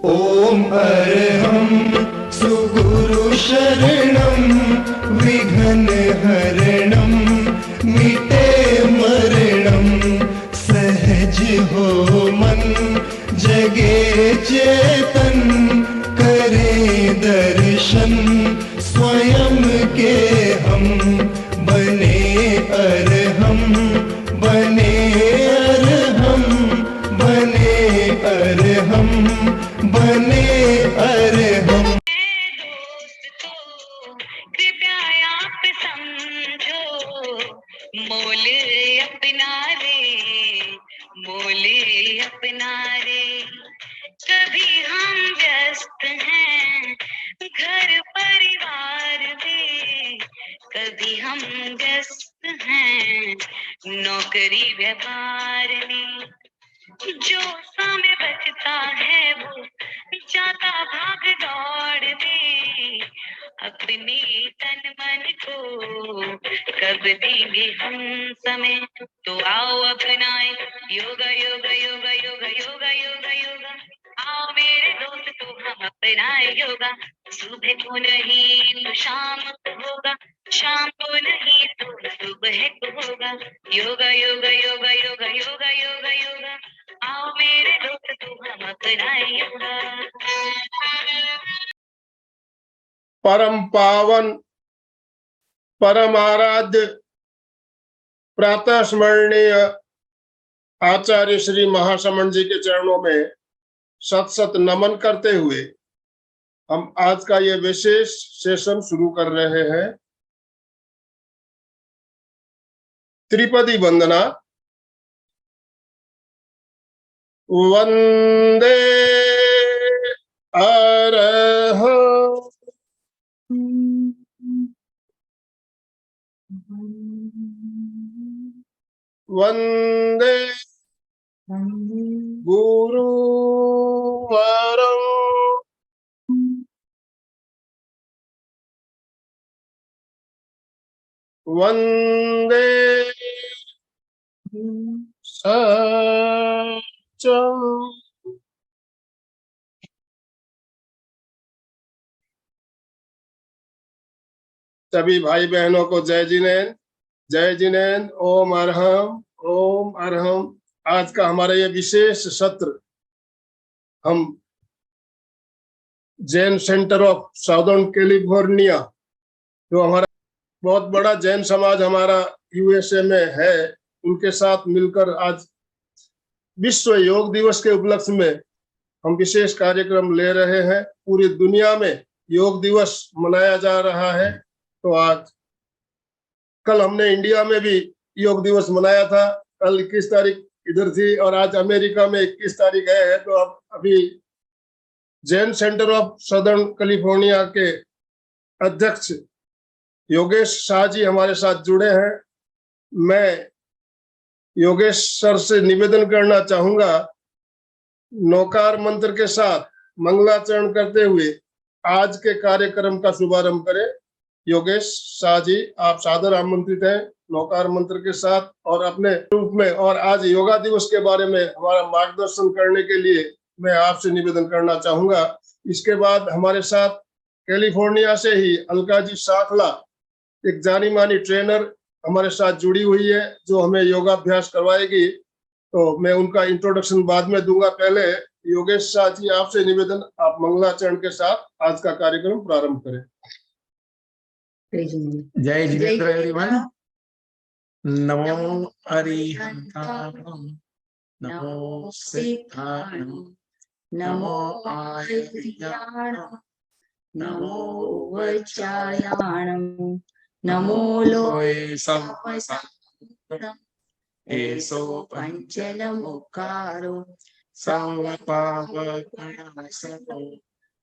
ओम अरहं सुगुरु शरणं विघ्न हरणं मिटे मरणं सहज हो मन जगे चेतन करे दर्शन स्वयं के हम बने अरहं बने अरहं बने अरहं बने अरहं। कृपया आप समझो मोल अपना रे, मोल अपना रे। कभी हम व्यस्त हैं घर परिवार में, कभी हम व्यस्त हैं नौकरी व्यापार में। जो समय बचता है वो जाता भाग दौड़ में, अपने तन मन को कब देंगे हम समय। तो आओ अपनाए योगा योगा योगा योगा योगा योगा योगा। आओ मेरे दोस्त तो हम अपनाए योगा। सुबह को नहीं तो शाम को होगा, शाम को नहीं तो सुबह को होगा। योगा योगा योगा योगा योगा योगा योगा। आओ मेरे दोस्त तो हम अपनाए योगा। परम पावन परम आराध्य प्रातः स्मरणीय आचार्य श्री महासमण जी के चरणों में सत सत नमन करते हुए हम आज का ये विशेष सेशन शुरू कर रहे हैं। त्रिपदी वंदना। वंदे अरहं वंदे गुरुवरं वंदे सच्चं। सभी भाई बहनों को जय जिनेन्द्र, जय जिनेन्द्र। ओम अरहं ओम अरहं। आज का हमारा ये विशेष सत्र हम Jain centre of southern California, जो हमारा बहुत बड़ा जैन समाज हमारा यूएसए में है, उनके साथ मिलकर आज विश्व योग दिवस के उपलक्ष्य में हम विशेष कार्यक्रम ले रहे हैं। पूरी दुनिया में योग दिवस मनाया जा रहा है। तो आज कल हमने इंडिया में भी योग दिवस मनाया था, कल 21 तारीख इधर थी, और आज अमेरिका में 21 तारीख है। तो अब अभी Jain centre of southern California के अध्यक्ष योगेश शाह जी हमारे साथ जुड़े हैं। मैं योगेश सर से निवेदन करना चाहूंगा, नौकार मंत्र के साथ मंगलाचरण करते हुए आज के कार्यक्रम का शुभारंभ करें। योगेश शाह जी, आप सादर आमंत्रित हैं नौकार मंत्र के साथ और अपने रूप में, और आज योगा दिवस के बारे में हमारा मार्गदर्शन करने के लिए मैं आपसे निवेदन करना चाहूंगा। इसके बाद हमारे साथ कैलिफोर्निया से ही अलका जी साखला, एक जानी मानी ट्रेनर हमारे साथ जुड़ी हुई है, जो हमें योगाभ्यास करवाएगी। तो मैं उनका इंट्रोडक्शन बाद में दूंगा। पहले योगेश शाह जी, आपसे निवेदन, आप मंगलाचरण के साथ आज का कार्यक्रम प्रारंभ करें। जय जिनेन्द्र एवरीवन। नमो अरिहंताणं, नमो सिद्धाणं, नमो आयर्याणं, नमो वज्रायाणं, नमो लोये संवसारणं, एसो पंचलमुकारो संवपावकणासनो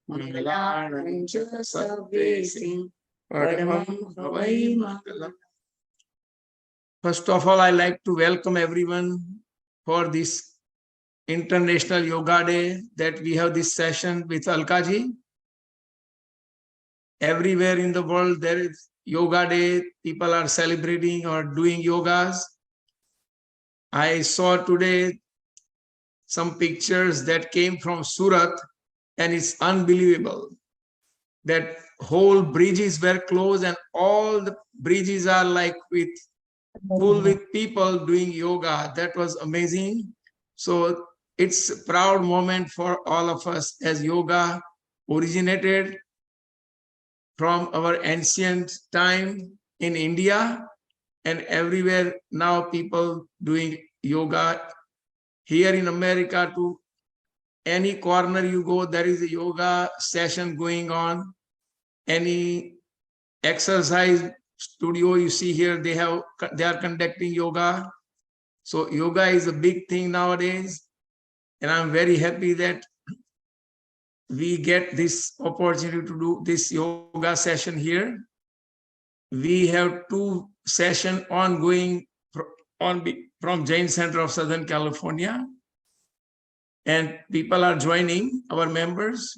मंगलाणं च सर्वेसिं परमं भवै मंगलम्। First of all, I like to welcome everyone for this International Yoga Day that we have this session with Alka ji. Everywhere in the world there is Yoga Day. People are celebrating or doing yogas. I saw today some pictures that came from Surat, and it's unbelievable that whole bridges were closed and all the bridges are like full with people doing yoga. That was amazing. So it's a proud moment for all of us, as yoga originated from our ancient time in India, and everywhere now people doing yoga. Here in America, to any corner you go, there is a yoga session going on. Any exercise studio you see here, they are conducting yoga. So yoga is a big thing nowadays, and I'm very happy that we get this opportunity to do this yoga session here. We have 2 sessions ongoing from Jain Center of Southern California, and people are joining, our members,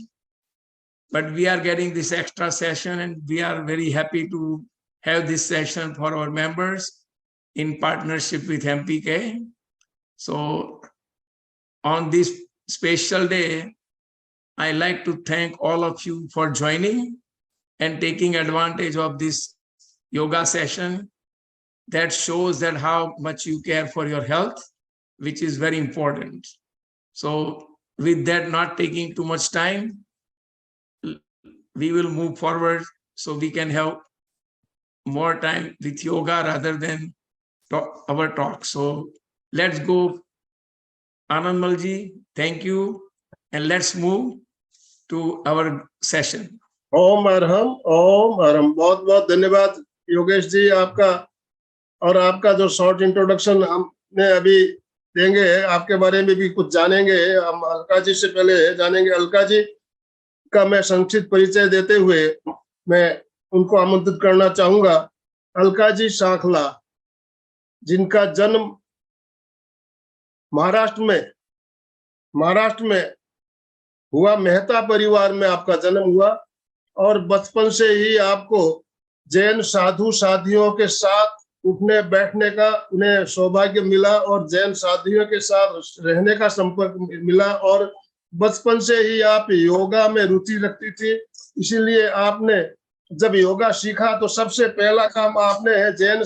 but we are getting this extra session, and we are very happy to have this session for our members in partnership with MPK. So on this special day, I like to thank all of you for joining and taking advantage of this yoga session. That shows that how much you care for your health, which is very important. So with that, not taking too much time, we will move forward so we can have more time with yoga rather than our talk. So let's go, Anandmalji, thank you. And let's move to our session. ओम अरहम, ओम अरहम। बहुत बहुत धन्यवाद योगेश जी आपका, और आपका जो short introduction हमने अभी देंगे, आपके बारे में भी कुछ जानेंगे हम। अलका जी से पहले जानेंगे, अलका जी का मैं संक्षिप्त परिचय देते हुए मैं उनको आमंत्रित करना चाहूंगा। अलका जी सांखला, जिनका जन्म महाराष्ट्र में हुआ, मेहता परिवार में आपका जन्म हुआ, और बचपन से ही आपको जैन साधु साधियों के साथ उठने बैठने का उन्हें सौभाग्य मिला, और जैन साधियों के साथ रहने का संपर्क मिला, और बचपन से ही आप योगा में रुचि रखती थी। इसीलिए आपने जब योगा सीखा तो सबसे पहला काम आपने जैन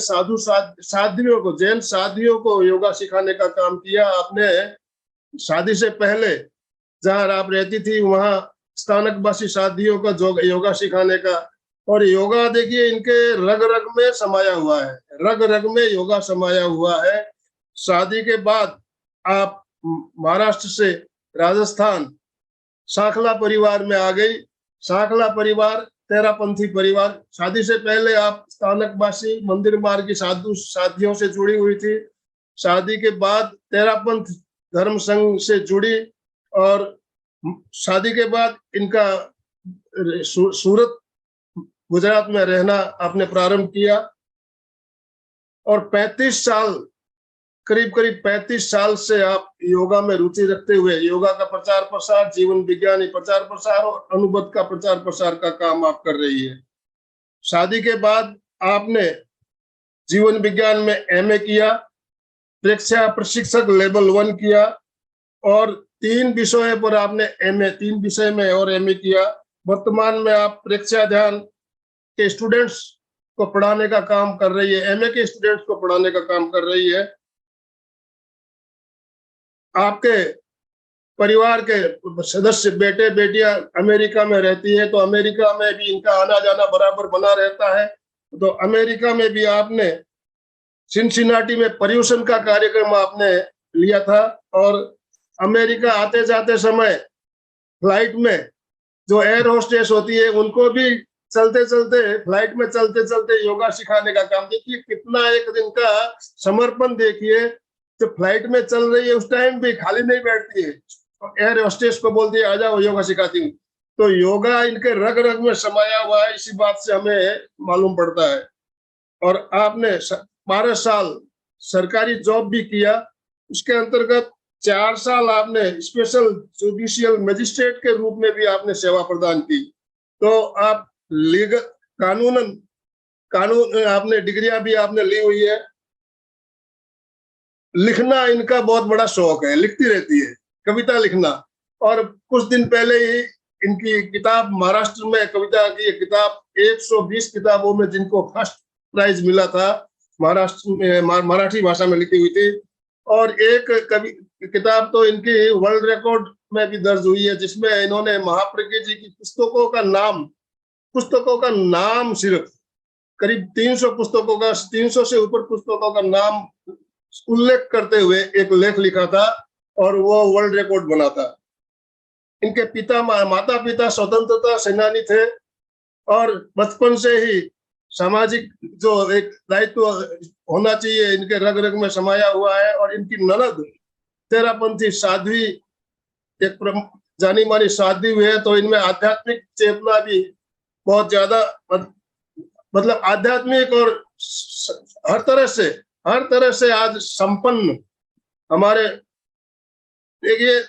साधियों को योगा सिखाने का काम किया। आपने शादी से पहले जहाँ आप रहती थी वहां स्थानकवासी साधियों का योगा सिखाने का, और योगा देखिए इनके रग रग में समाया हुआ है, रग रग में योगा समाया हुआ है। शादी के बाद आप महाराष्ट्र से राजस्थान सांखला परिवार में आ गई। सांखला परिवार तेरापंथी परिवार। शादी से पहले आप स्थानकवासी मंदिर मार्ग की साधु साधियों से जुड़ी हुई थी। शादी के बाद तेरापंथ धर्म संघ से जुड़ी, और शादी के बाद इनका सूरत गुजरात में रहना आपने प्रारंभ किया, और 35 साल, करीब 35 साल से आप योगा में रुचि रखते हुए योगा का प्रचार प्रसार, जीवन विज्ञानी प्रचार प्रसार और अनुबंध का प्रचार प्रसार का काम आप कर रही है। शादी के बाद आपने जीवन विज्ञान में एमए किया, प्रेक्षा प्रशिक्षक लेवल 1 किया, और 3 विषयों पर आपने एमए, 3 विषय में और एमए किया। वर्तमान में आप प्रेक्षा ध्यान के स्टूडेंट्स को पढ़ाने का काम कर रही है, एमए के स्टूडेंट्स को पढ़ाने का काम कर रही है। आपके परिवार के सदस्य बेटे बेटियां अमेरिका में रहती है, तो अमेरिका में भी इनका आना जाना बराबर बना रहता है। तो अमेरिका में भी आपने सिनसिनाटी में पर्यूषण का कार्यक्रम आपने लिया था, और अमेरिका आते जाते समय फ्लाइट में जो एयर होस्टेस होती है उनको भी चलते चलते, फ्लाइट में चलते चलते योगा सिखाने का काम। देखिए कितना एक दिन का समर्पण, देखिए जब फ्लाइट में चल रही है उस टाइम भी खाली नहीं बैठती है, एयर होस्टेस को बोलती है आ जाओ योगा सिखाती हूँ। तो योगा इनके रग रग में समाया हुआ है, इसी बात से हमें मालूम पड़ता है। और आपने 12 साल सरकारी जॉब भी किया, उसके अंतर्गत 4 साल आपने स्पेशल जुडिशियल मजिस्ट्रेट के रूप में भी आपने सेवा प्रदान की। तो आप लीगल कानून आपने डिग्रियां भी आपने ली हुई है। लिखना इनका बहुत बड़ा शौक है, लिखती रहती है, कविता लिखना। और कुछ दिन पहले ही इनकी किताब, महाराष्ट्र में कविता की किताब 120 किताबों में जिनको फर्स्ट प्राइज मिला था, महाराष्ट्र में मराठी भाषा में लिखी हुई थी। और एक किताब तो इनकी वर्ल्ड रिकॉर्ड में भी दर्ज हुई है, जिसमें इन्होंने महाप्रज्ञ जी की पुस्तकों का नाम सिर्फ करीब 300 पुस्तकों का, 300 से ऊपर पुस्तकों का नाम उल्लेख करते हुए एक लेख लिखा था, और वो वर्ल्ड रिकॉर्ड बना था। इनके माता पिता स्वतंत्रता सेनानी थे, और बचपन से ही सामाजिक जो एक दायित्व होना चाहिए इनके रग रग में समाया हुआ है। और इनकी ननद तेरापंथी साध्वी, एक जानी मानी साध्वी हुई है, तो इनमें आध्यात्मिक चेतना भी बहुत ज्यादा, मतलब आध्यात्मिक और हर तरह से आज संपन्न। हमारे देखिए,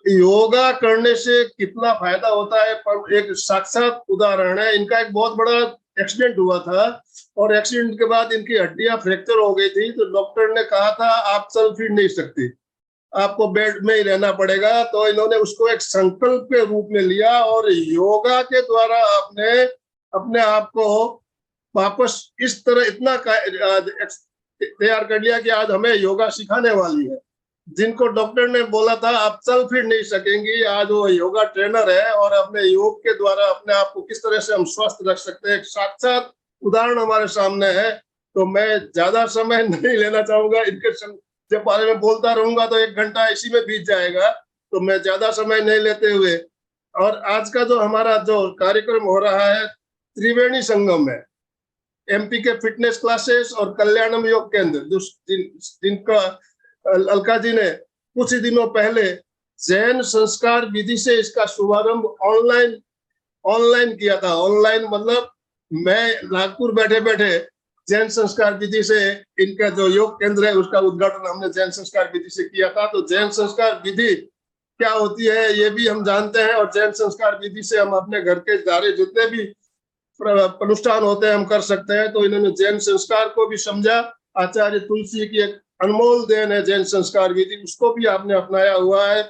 योगा करने से कितना फायदा होता है, पर एक साक्षात उदाहरण है। इनका एक बहुत बड़ा एक्सीडेंट हुआ था, और एक्सीडेंट के बाद इनकी हड्डियां फ्रैक्चर हो गई थी, तो डॉक्टर ने कहा था आप चल फिर नहीं सकती, आपको बेड में ही रहना पड़ेगा। तो इन्होंने उसको एक संकल्प के रूप में लिया, और योगा के द्वारा आपने अपने आप को वापस इस तरह इतना तैयार कर लिया कि आज हमें योगा सिखाने वाली है। जिनको डॉक्टर ने बोला था आप चल फिर नहीं सकेंगी, आज वो योगा ट्रेनर है, और अपने योग के द्वारा अपने आप को किस तरह से हम स्वस्थ रख सकते हैं, एक साक्षात उदाहरण हमारे सामने है। तो मैं ज्यादा समय नहीं लेना चाहूंगा, इनके जब बारे में बोलता रहूंगा तो 1 घंटा इसी में बीत जाएगा, तो मैं ज्यादा समय नहीं लेते हुए, और आज का जो हमारा जो कार्यक्रम हो रहा है त्रिवेणी संगम में, एमपी के फिटनेस क्लासेस और कल्याणम योग केंद्र, जिनका अलका जी ने कुछ ही दिनों पहले जैन संस्कार विधि से इसका शुभारंभ ऑनलाइन किया था। ऑनलाइन मतलब मैं नागपुर बैठे बैठे जैन संस्कार विधि से इनका जो योग केंद्र है उसका उद्घाटन हमने जैन संस्कार विधि से किया था। तो जैन संस्कार विधि क्या होती है ये भी हम जानते हैं, और जैन संस्कार विधि से हम अपने घर के सारे जितने भी अनुष्ठान होते हैं हम कर सकते हैं। तो इन्होंने जैन संस्कार को भी समझा। आचार्य तुलसी की एक अनमोल देन है जैन संस्कार विधि, उसको भी आपने अपनाया हुआ है।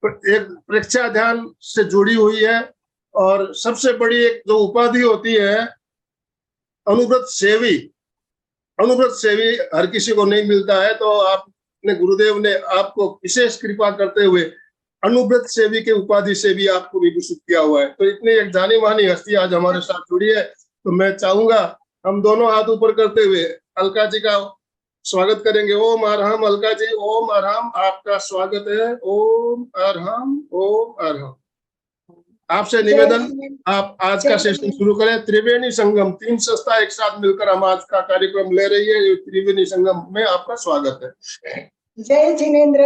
प्रेक्षा ध्यान से जुड़ी हुई है, और सबसे बड़ी एक जो उपाधि होती है अनुव्रत सेवी, हर किसी को नहीं मिलता है। तो आपने, गुरुदेव ने आपको विशेष कृपा करते हुए अनुव्रत सेवी के उपाधि से भी आपको विभूषित किया हुआ है। तो इतनी एक जानी मानी हस्ती आज हमारे साथ जुड़ी है। तो मैं चाहूंगा हम दोनों हाथ ऊपर करते हुए अलका जी का स्वागत करेंगे। ओम अरहम। अलका जी, ओम अरहम, आपका स्वागत है। ओम अरहम, ओम अरहम। आपसे निवेदन, आप आज का सेशन शुरू करें। त्रिवेणी संगम, 3 संस्था एक साथ मिलकर हम आज का कार्यक्रम ले रही है। त्रिवेणी संगम में आपका स्वागत है। जय जिनेन्द्र,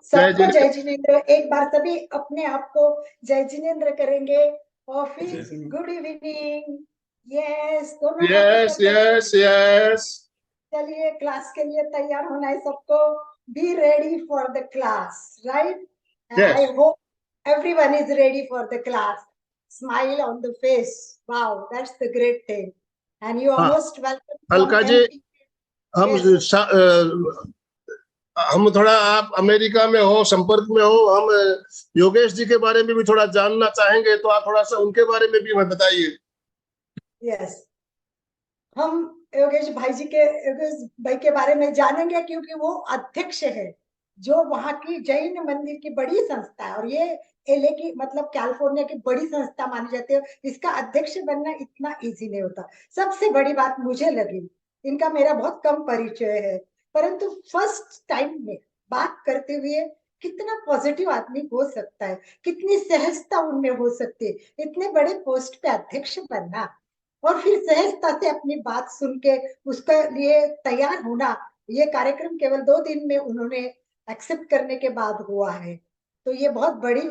सबको जय जिनेन्द्र। एक बार सभी अपने आप को जय जिनेन्द्र करेंगे, और फिर गुड इवनिंग। यस, दोनों यस यस यस। चलिए, क्लास के लिए तैयार होना है सबको। Be ready for the class, right? I hope everyone is ready for the class. Smile on the face. Wow, that's the great thing. And you are most welcome. Alka ji, हम थोड़ा, आप अमेरिका में हो, संपर्क में हो, हम योगेश जी के बारे में भी थोड़ा जानना चाहेंगे, तो आप थोड़ा सा उनके बारे में भी हमें बताइए। यस, हम योगेश भाई के बारे में जानेंगे, क्योंकि वो अध्यक्ष है जो वहाँ की जैन मंदिर की बड़ी संस्था है, और ये एलए की मतलब कैलिफोर्निया की बड़ी संस्था मानी जाती है। इसका अध्यक्ष बनना इतना इजी नहीं होता। सबसे बड़ी बात मुझे लगी, इनका मेरा बहुत कम परिचय है, परंतु फर्स्ट टाइम में बात करते हुए कितना पॉजिटिव आदमी हो सकता है, कितनी सहजता उनमें हो सकती है। इतने बड़े पोस्ट पे अध्यक्ष बनना, और फिर सहजता से अपनी बात सुन के उसके लिए तैयार होना। ये कार्यक्रम केवल 2 दिन में उन्होंने एक्सेप्ट करने के बाद हुआ है। तो ये बहुत बड़ी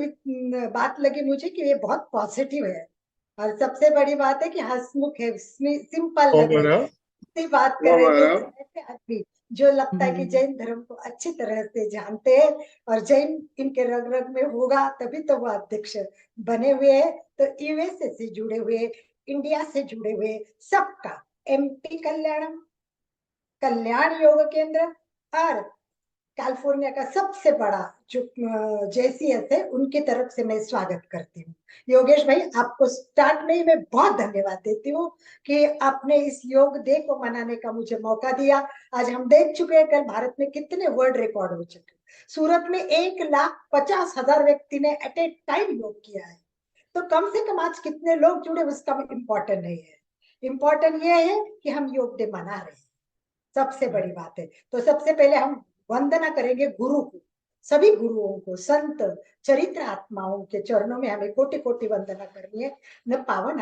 बात लगी मुझे कि ये बहुत पॉजिटिव है, और सबसे बड़ी बात है कि हंसमुख है, सिंपल लग रहा है, बात कर रहे हैं आदमी जो लगता है कि जैन धर्म को अच्छी तरह से जानते हैं, और जैन इनके रग रग में होगा, तभी तो वो अध्यक्ष बने हुए हैं। तो यूएसए से जुड़े हुए, इंडिया से जुड़े हुए सबका, एमपी कल्याण योग केंद्र और कैलिफोर्निया का सबसे बड़ा जो JCS है, उनकी तरफ से मैं स्वागत करती हूँ। योगेश भाई, आपको स्टार्ट में ही मैं बहुत धन्यवाद देती हूँ कि आपने इस योग डे को मनाने का मुझे मौका दिया। आज हम देख चुके हैं कल भारत में कितने वर्ल्ड रिकॉर्ड हो चुके। सूरत में 1,50,000 व्यक्ति ने एट ए टाइम योग किया है। तो कम से कम आज कितने लोग जुड़े उसका इम्पोर्टेंट नहीं है, इम्पोर्टेंट ये है कि हम योग डे मना रहे हैं, सबसे बड़ी बात है। तो सबसे पहले हम वंदना करेंगे गुरु को, सभी गुरुओं को, संत चरित्र आत्माओं के चरणों में हमें कोटि कोटि वंदना करनी है। न पावन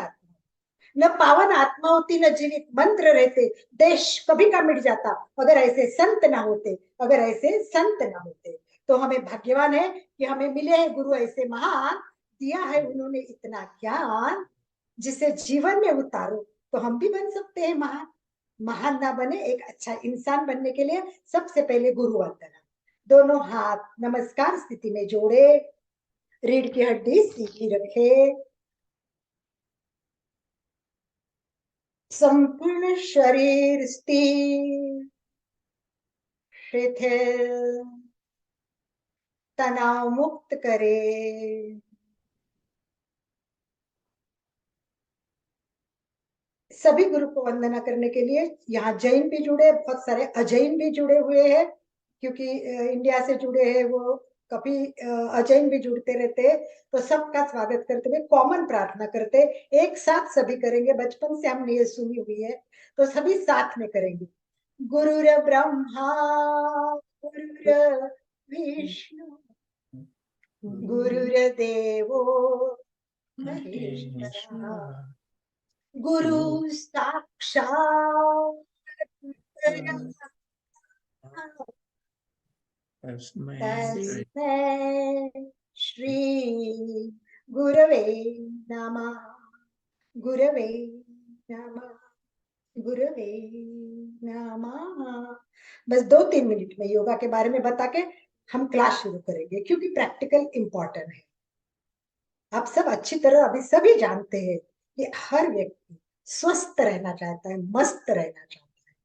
आत्मा होती, न जीवित मंत्र रहते, देश कभी का मिट जाता अगर ऐसे संत ना होते, अगर ऐसे संत ना होते। तो हमें भाग्यवान है कि हमें मिले हैं गुरु ऐसे महान, दिया है उन्होंने इतना ज्ञान, जिसे जीवन में उतारो तो हम भी बन सकते हैं महान। महान ना बने, एक अच्छा इंसान बनने के लिए सबसे पहले गुरु वंदना। दोनों हाथ नमस्कार स्थिति में जोड़े, रीढ़ की हड्डी सीधी रखे, संपूर्ण शरीर स्थिर शिथिल, तनाव मुक्त करे। सभी गुरु को वंदना करने के लिए यहाँ जैन भी जुड़े, बहुत सारे अजैन भी जुड़े हुए हैं, क्योंकि इंडिया से जुड़े हैं वो, कभी अजैन भी जुड़ते रहते हैं। तो सबका स्वागत करते हुए कॉमन प्रार्थना करते, एक साथ सभी करेंगे, बचपन से हमने ये सुनी हुई है, तो सभी साथ में करेंगे। गुरुर ब्रह्मा गुरुर विष्णु गुरुर्देवो महेश्वरा, गुरु साक्षात तस्मै श्री गुरवे नमः, गुरवे नमः, गुरवे नमः। बस 2-3 मिनट में योगा के बारे में बता के हम क्लास शुरू करेंगे, क्योंकि प्रैक्टिकल इंपॉर्टेंट है। आप सब अच्छी तरह अभी सभी जानते हैं कि हर व्यक्ति स्वस्थ रहना चाहता है, मस्त रहना चाहता है,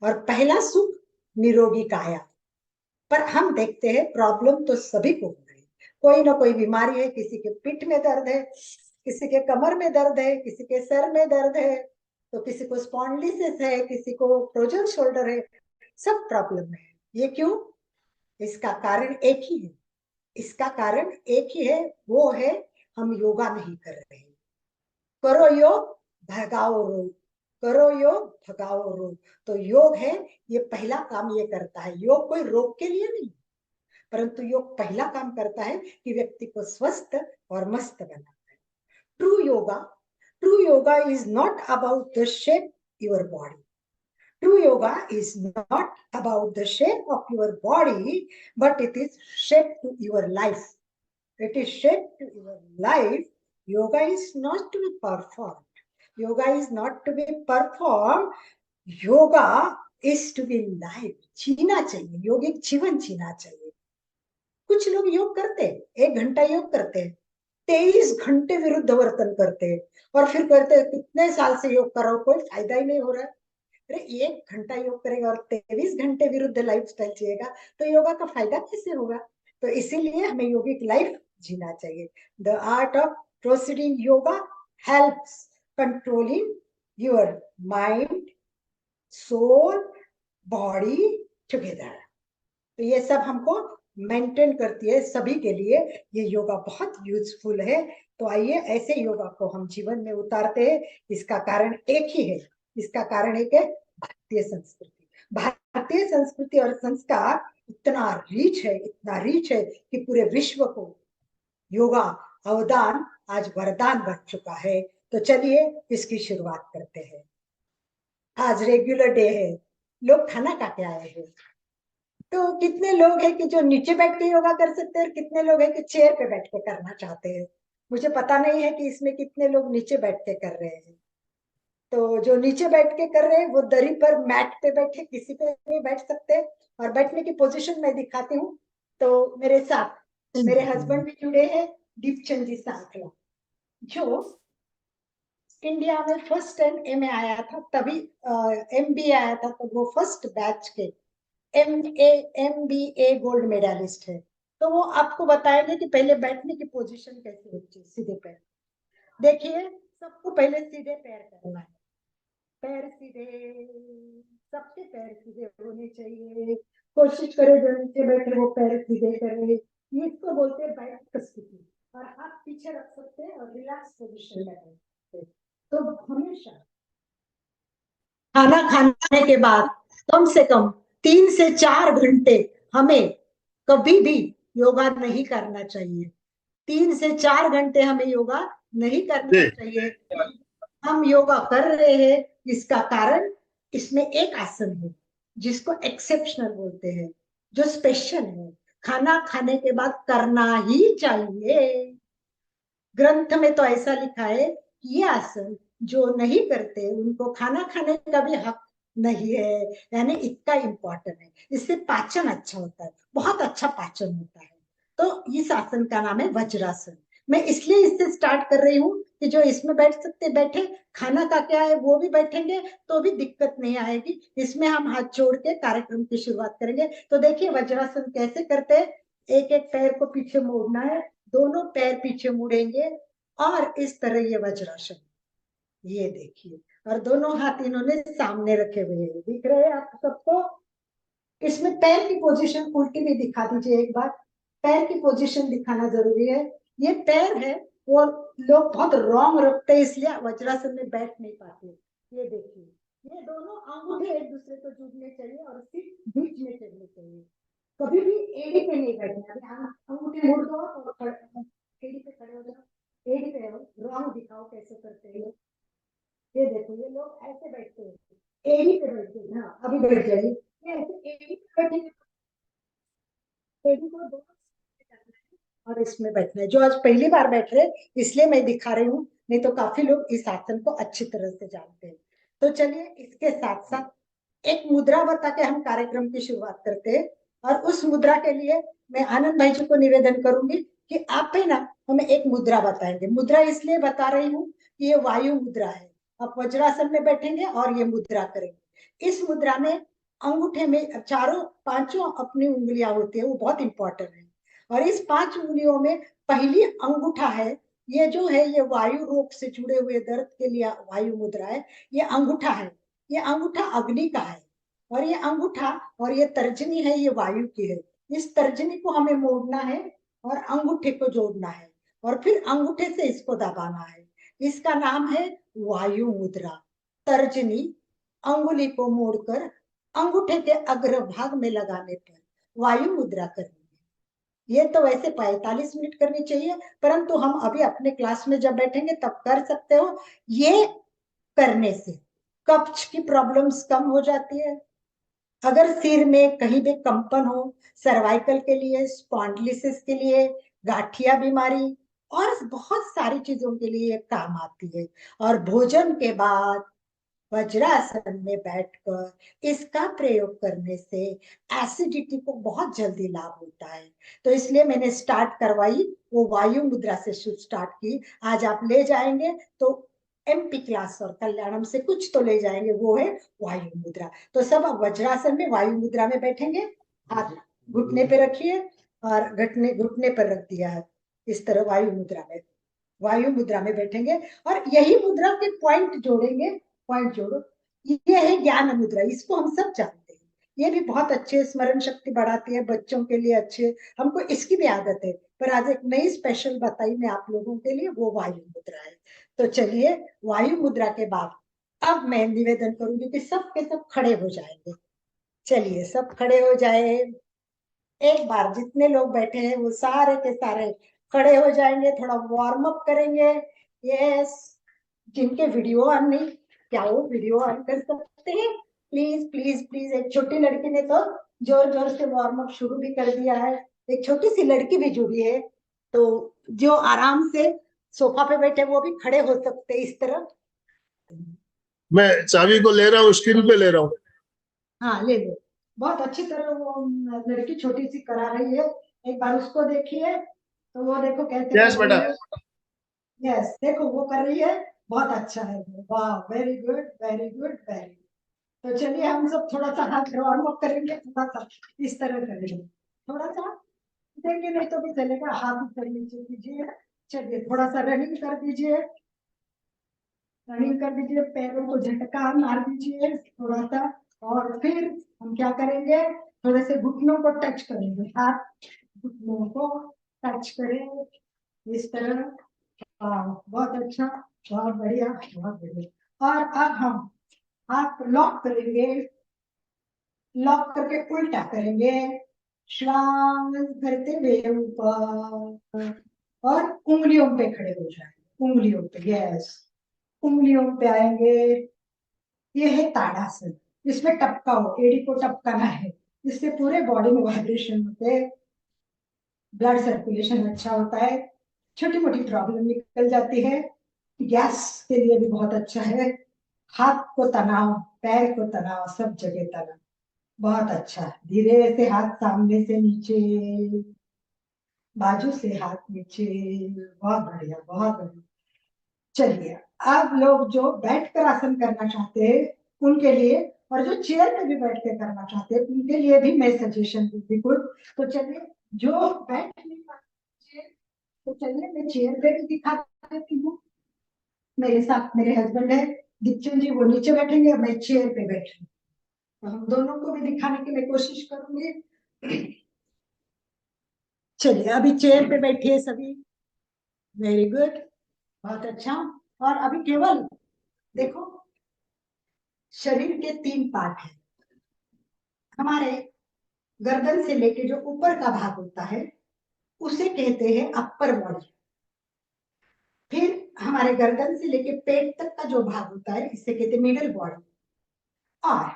और पहला सुख निरोगी काया। पर हम देखते हैं प्रॉब्लम तो सभी को हो रही, कोई ना कोई बीमारी है, किसी के पीठ में दर्द है, किसी के कमर में दर्द है, किसी के सर में दर्द है, तो किसी को स्पॉन्डिलिसिस है, किसी को फ्रोजन शोल्डर है, सब प्रॉब्लम है। ये क्यों? इसका कारण एक ही है, इसका कारण एक ही है, वो है हम योगा नहीं कर रहे। करो योग भगाओ रोग, करो योग भगाओ रोग। तो योग है, ये पहला काम ये करता है। योग कोई रोग के लिए नहीं, परंतु योग पहला काम करता है कि व्यक्ति को स्वस्थ और मस्त बनाता है। True yoga is not about the shape your body, True yoga is not about the shape of your body, but it is shaped to your life. It is shaped to your life. Yoga is not to be performed. Yoga is not to be performed. Yoga is to be life. जीना चाहिए, योगिक जीवन जीना चाहिए। कुछ लोग योग करते हैं, 1 घंटा योग करते हैं, 23 घंटे विरुद्ध वर्तन करते हैं, और फिर कहते हैं कितने साल से योग कर रहा हूं, कोई फायदा ही नहीं हो रहा है। अरे 1 घंटा योग करेगा और 23 घंटे विरुद्ध लाइफस्टाइल जिएगा, तो योगा का फायदा कैसे होगा? तो इसीलिए हमें योगिक लाइफ जीना चाहिए। The art of proceeding yoga helps controlling your mind, soul, body together. तो ये सब हमको मेंटेन करती है, सभी के लिए ये योगा बहुत यूजफुल है। तो आइए ऐसे योगा को हम जीवन में उतारते हैं। इसका कारण एक ही है, इसका कारण एक है भारतीय संस्कृति। भारतीय संस्कृति और संस्कार इतना रिच है, इतना रिच है कि पूरे विश्व को योगा अवदान आज वरदान बन चुका है। तो चलिए इसकी शुरुआत करते हैं। आज रेगुलर डे है, लोग खाना खा के आए हैं। तो कितने लोग हैं कि जो नीचे बैठ के योगा कर सकते हैं, और कितने लोग हैं कि चेयर पे बैठ के करना चाहते हैं। मुझे पता नहीं है कि इसमें कितने लोग नीचे बैठ के कर रहे हैं। तो जो नीचे बैठ के कर रहे हैं वो दरी पर, मैट पे बैठे, किसी पे भी बैठ सकते हैं। और बैठने की पोजीशन मैं दिखाती हूँ। तो मेरे साथ मेरे हस्बैंड भी जुड़े हैं, दीपचंद जी सांखला, जो इंडिया में फर्स्ट टाइम MA आया था, तभी MBA आया था, तो वो फर्स्ट बैच के MBA गोल्ड मेडलिस्ट है। तो वो आपको बताएंगे कि पहले बैठने की पोजीशन कैसे होती है। सीधे पैर, देखिए सबको पहले सीधे पैर करना है, पैर सीधे, सबके पैर सीधे होने चाहिए। कोशिश करें जो नीचे बैठे वो पैर सीधे करें, ये इसको बोलते हैं बैठ स्थिति। और हाथ पीछे रख सकते हैं और रिलैक्स पोजीशन में बैठे। तो हमेशा खाना खाने के बाद कम से कम 3 से 4 घंटे हमें कभी भी योगा नहीं करना चाहिए। 3 से 4 घंटे हमें योगा नहीं करना चाहिए। हम योगा कर रहे हैं, इसका कारण इसमें एक आसन है जिसको एक्सेप्शनल बोलते हैं, जो स्पेशल है, खाना खाने के बाद करना ही चाहिए। ग्रंथ में तो ऐसा लिखा है कि ये आसन जो नहीं करते उनको खाना खाने का भी हक नहीं है, यानी इतना इम्पोर्टेंट है। इससे पाचन अच्छा होता है, बहुत अच्छा पाचन होता है। तो इस आसन का नाम है वज्रासन। मैं इसलिए इससे स्टार्ट कर रही हूँ कि जो इसमें बैठ सकते बैठे, खाना का क्या है वो भी बैठेंगे तो भी दिक्कत नहीं आएगी। इसमें हम हाथ जोड़ के कार्यक्रम की शुरुआत करेंगे। तो देखिए वज्रासन कैसे करते हैं। एक एक पैर को पीछे मोड़ना है, दोनों पैर पीछे मुड़ेंगे और इस तरह ये वज्रासन, ये देखिए, और दोनों हाथ इन्होंने सामने रखे हुए हैं, दिख रहे हैं आप सबको। इसमें पैर की पोजीशन उल्टी भी दिखा दीजिए एक बार, पैर की पोजीशन दिखाना जरूरी है। ये पैर है वो लोग बहुत रॉन्ग रखते हैं, इसलिए वज्रासन में बैठ नहीं पाते। ये देखिए, ये दोनों अंगूठे एक दूसरे को जुड़ने चाहिए और सिर्फ बीच में चलने चाहिए, कभी भी एड़ी पे नहीं बैठना। अभी अंगूठे मुड़ दो और एड़ी पे खड़े हो जाओ, एड़ी पे रॉन्ग दिखाओ कैसे करते हैं। ये देखो ये लोग ऐसे बैठते हैं, एड़ी पे बैठते हैं। हाँ अभी बैठ जाइए, ये ऐसे एड़ी पे बैठेंगे, एड़ी को दो और इसमें बैठना है। जो आज पहली बार बैठ रहे इसलिए मैं दिखा रही हूँ, नहीं तो काफी लोग इस आसन को अच्छी तरह से जानते हैं। तो चलिए इसके साथ साथ एक मुद्रा बता के हम कार्यक्रम की शुरुआत करते हैं। और उस मुद्रा के लिए मैं आनंद भाई जी को निवेदन करूंगी कि आप है ना हमें एक मुद्रा बताएंगे। मुद्रा इसलिए बता रही हूँ कि ये वायु मुद्रा है। आप वज्रासन में बैठेंगे और ये मुद्रा करेंगे। इस मुद्रा में अंगूठे में चारों पांचों अपनी उंगलियां होती है, वो बहुत इंपॉर्टेंट है। और इस 5 उंगलियों में पहली अंगूठा है, ये जो है ये वायु रोग से जुड़े हुए दर्द के लिए वायु मुद्रा है। ये अंगूठा है, ये अंगूठा अग्नि का है। और ये अंगूठा और ये तर्जनी है, ये वायु की है। इस तर्जनी को हमें मोड़ना है और अंगूठे को जोड़ना है और फिर अंगूठे से इसको दबाना है। इसका नाम है वायु मुद्रा। तर्जनी अंगुली को मोड़कर अंगूठे के अग्रभाग में लगाने पर वायु मुद्रा करनी। ये तो वैसे 45 मिनट करनी चाहिए, परंतु हम अभी अपने क्लास में जब बैठेंगे तब कर सकते हो। ये करने से कब्ज की प्रॉब्लम्स कम हो जाती है। अगर सिर में कहीं भी कंपन हो, सर्वाइकल के लिए, स्पॉन्डिलिसिस के लिए, गाठिया बीमारी और बहुत सारी चीजों के लिए काम आती है। और भोजन के बाद वज्रासन में बैठकर इसका प्रयोग करने से एसिडिटी को बहुत जल्दी लाभ होता है। तो इसलिए मैंने स्टार्ट करवाई, वो वायु मुद्रा से स्टार्ट की। आज आप ले जाएंगे तो MP क्लास और कल्याणम से कुछ तो ले जाएंगे, वो है वायु मुद्रा। तो सब वज्रासन में वायु मुद्रा में बैठेंगे, हाथ घुटने पे रखिए और घुटने पर रख दिया है इस तरह वायु मुद्रा में। वायु मुद्रा में बैठेंगे और यही मुद्रा के पॉइंट जोड़ेंगे। पॉइंट जोड़ो, ये है ज्ञान मुद्रा, इसको हम सब जानते हैं। ये भी बहुत अच्छे स्मरण शक्ति बढ़ाती है, बच्चों के लिए अच्छे, हमको इसकी भी आदत है। पर आज एक नई स्पेशल बताई मैं आप लोगों के लिए, वो वायु मुद्रा है। तो चलिए वायु मुद्रा के बाद अब मैं निवेदन करूंगी कि सब के सब खड़े हो जाएंगे। चलिए सब खड़े हो जाए। एक बार जितने लोग बैठे हैं वो सारे के सारे खड़े हो जाएंगे, थोड़ा वार्म अप करेंगे। यस, जिनके वीडियो ऑन नहीं, क्या वो वीडियो ऑन कर सकते हैं? Please please please. एक छोटी लड़की ने तो जोर जोर से वार्म अप शुरू भी कर दिया है, एक छोटी सी लड़की भी जुड़ी है। तो जो आराम से सोफा पे बैठे वो भी खड़े हो सकते हैं इस तरह। मैं चाबी को ले रहा हूँ, स्क्रीन पे ले रहा हूँ। हाँ ले लो, बहुत अच्छी तरह वो लड़की छोटी सी करा रही है, एक बार उसको देखिए। तो वो देखो कैसे यस कर रही बेटा। है। यस देखो वो कर रही है, बहुत अच्छा है। वाह, very good very good very good. तो चलिए हम सब थोड़ा सा हाथ वार्म अप करेंगे, थोड़ा सा इस तरह करेंगे, थोड़ा सा देंगे नहीं तो भी चलेगा, हाथ ऊपर नीचे कीजिए। चलिए थोड़ा सा रनिंग कर दीजिए, रनिंग कर दीजिए, पैरों को झटका मार दीजिए थोड़ा सा। और फिर हम क्या करेंगे, थोड़े से घुटनों को टच करेंगे, हाथ घुटनों को टच करें इस तरह। बहुत अच्छा, बहुत बढ़िया, बहुत बढ़िया। और अब हम हाथ लॉक करेंगे, लॉक करके उल्टा करेंगे, श्वास भरते हुए ऊपर, और उंगलियों पे खड़े हो जाएंगे, उंगलियों पे, यस, उंगलियों पे आएंगे। ये है ताड़ासन, इसमें टपका हो, एड़ी को टपकाना है, इससे पूरे बॉडी में वाइब्रेशन होते हैं, ब्लड सर्कुलेशन अच्छा होता है, छोटी मोटी प्रॉब्लम निकल जाती है, गैस के लिए भी बहुत अच्छा है, हाथ को तनाव, पैर को तनाव, सब जगह तनाव, बहुत अच्छा है। धीरे से हाथ सामने से नीचे, बाजू से हाथ नीचे, बहुत बढ़िया, बहुत बढ़िया। चलिए आप लोग जो बैठकर आसन करना चाहते हैं उनके लिए, और जो चेयर पे भी बैठ के करना चाहते हैं उनके लिए भी मैं सजेशन दूंगी कुछ। तो चलिए, जो बैठ नहीं पाते, तो चलिए मैं चेयर पे भी दिखा देती हूँ। मेरे साथ मेरे हस्बैंड है दीपचंद जी, वो नीचे बैठेंगे, मैं चेयर पे बैठूंगी, तो हम दोनों को भी दिखाने की मैं कोशिश करूंगी। चलिए अभी चेयर पे बैठिए सभी, वेरी गुड, बहुत अच्छा। और अभी केवल देखो, शरीर के 3 पार्ट है हमारे, गर्दन से लेके जो ऊपर का भाग होता है उसे कहते हैं अपर बॉडी, फिर हमारे गर्दन से लेके पेट तक का जो भाग होता है इसे कहते हैं मिडल बॉडी, और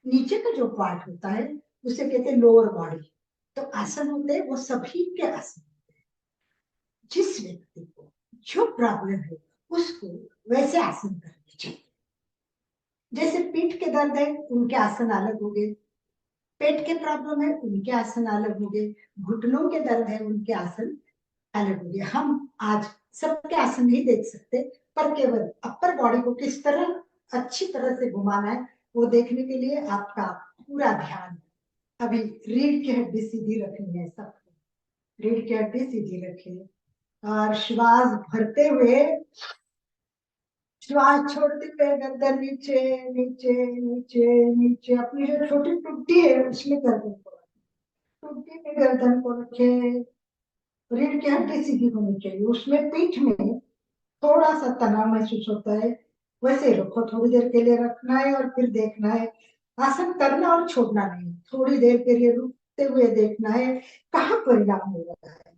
नीचे का जो पार्ट होता है उसे कहते हैं लोअर बॉडी। तो आसन होते हैं वो सभी के आसन, जिस व्यक्ति को जो प्रॉब्लम है उसको वैसे आसन करने चाहिए। जैसे पीठ के दर्द है उनके आसन अलग हो गए, पेट के प्रॉब्लम है उनके आसन अलग हो गए, घुटनों के दर्द है उनके आसन अलग हो गए। हम आज सबके आसन नहीं देख सकते, पर केवल अपर बॉडी को किस तरह अच्छी तरह से घुमाना है वो देखने के लिए आपका पूरा ध्यान। अभी रीढ़ की हड्डी सीधी रखनी है सबको, रीढ़ की हड्डी सीधी रखिए, और श्वास भरते हुए, श्वास छोड़ते हुए गर्दन नीचे नीचे नीचे नीचे, अपनी जो छोटी टुट्टी है उसमें गर्दन को, टुट्टी में गर्दन को रखे, रीढ़ की हड्डी सीधी होनी चाहिए, उसमें पीठ में थोड़ा सा तनाव महसूस होता है, वैसे रखो, थोड़ी देर के लिए रखना है और फिर देखना है, आसन करना और छोड़ना नहीं, थोड़ी देर के लिए रुकते हुए देखना है कहाँ परिणाम हो रहा है।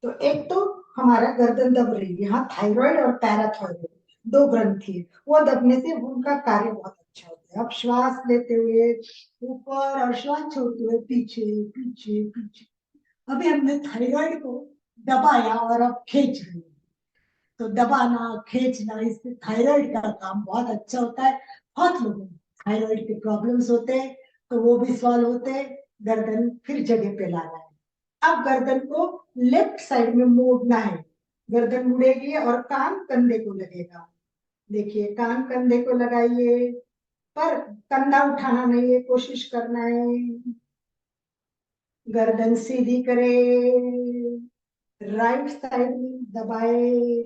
तो एक तो हमारा गर्दन दब रही है, यहाँ थायराइड और पैराथायराइड 2 ग्रंथि है, वो दबने से उनका कार्य बहुत अच्छा होता है। अब श्वास लेते हुए ऊपर और श्वास छोड़ते हुए पीछे पीछे पीछे, अभी हमने थायराइड को दबाया और अब खींच रहे हैं, तो दबाना खींचना, इससे थायराइड का काम बहुत अच्छा होता है। बहुत लोगों को थायराइड के प्रॉब्लम्स होते हैं तो वो भी सॉल्व होते हैं, गर्दन फिर जगह पे लाना है। अब गर्दन को लेफ्ट साइड में मोड़ना है, गर्दन मुड़ेगी और कान कंधे को लगेगा, देखिए कान कंधे को लगाइए, पर कंधा उठाना नहीं है, कोशिश करना है, गर्दन सीधी करे, राइट साइड में दबाए।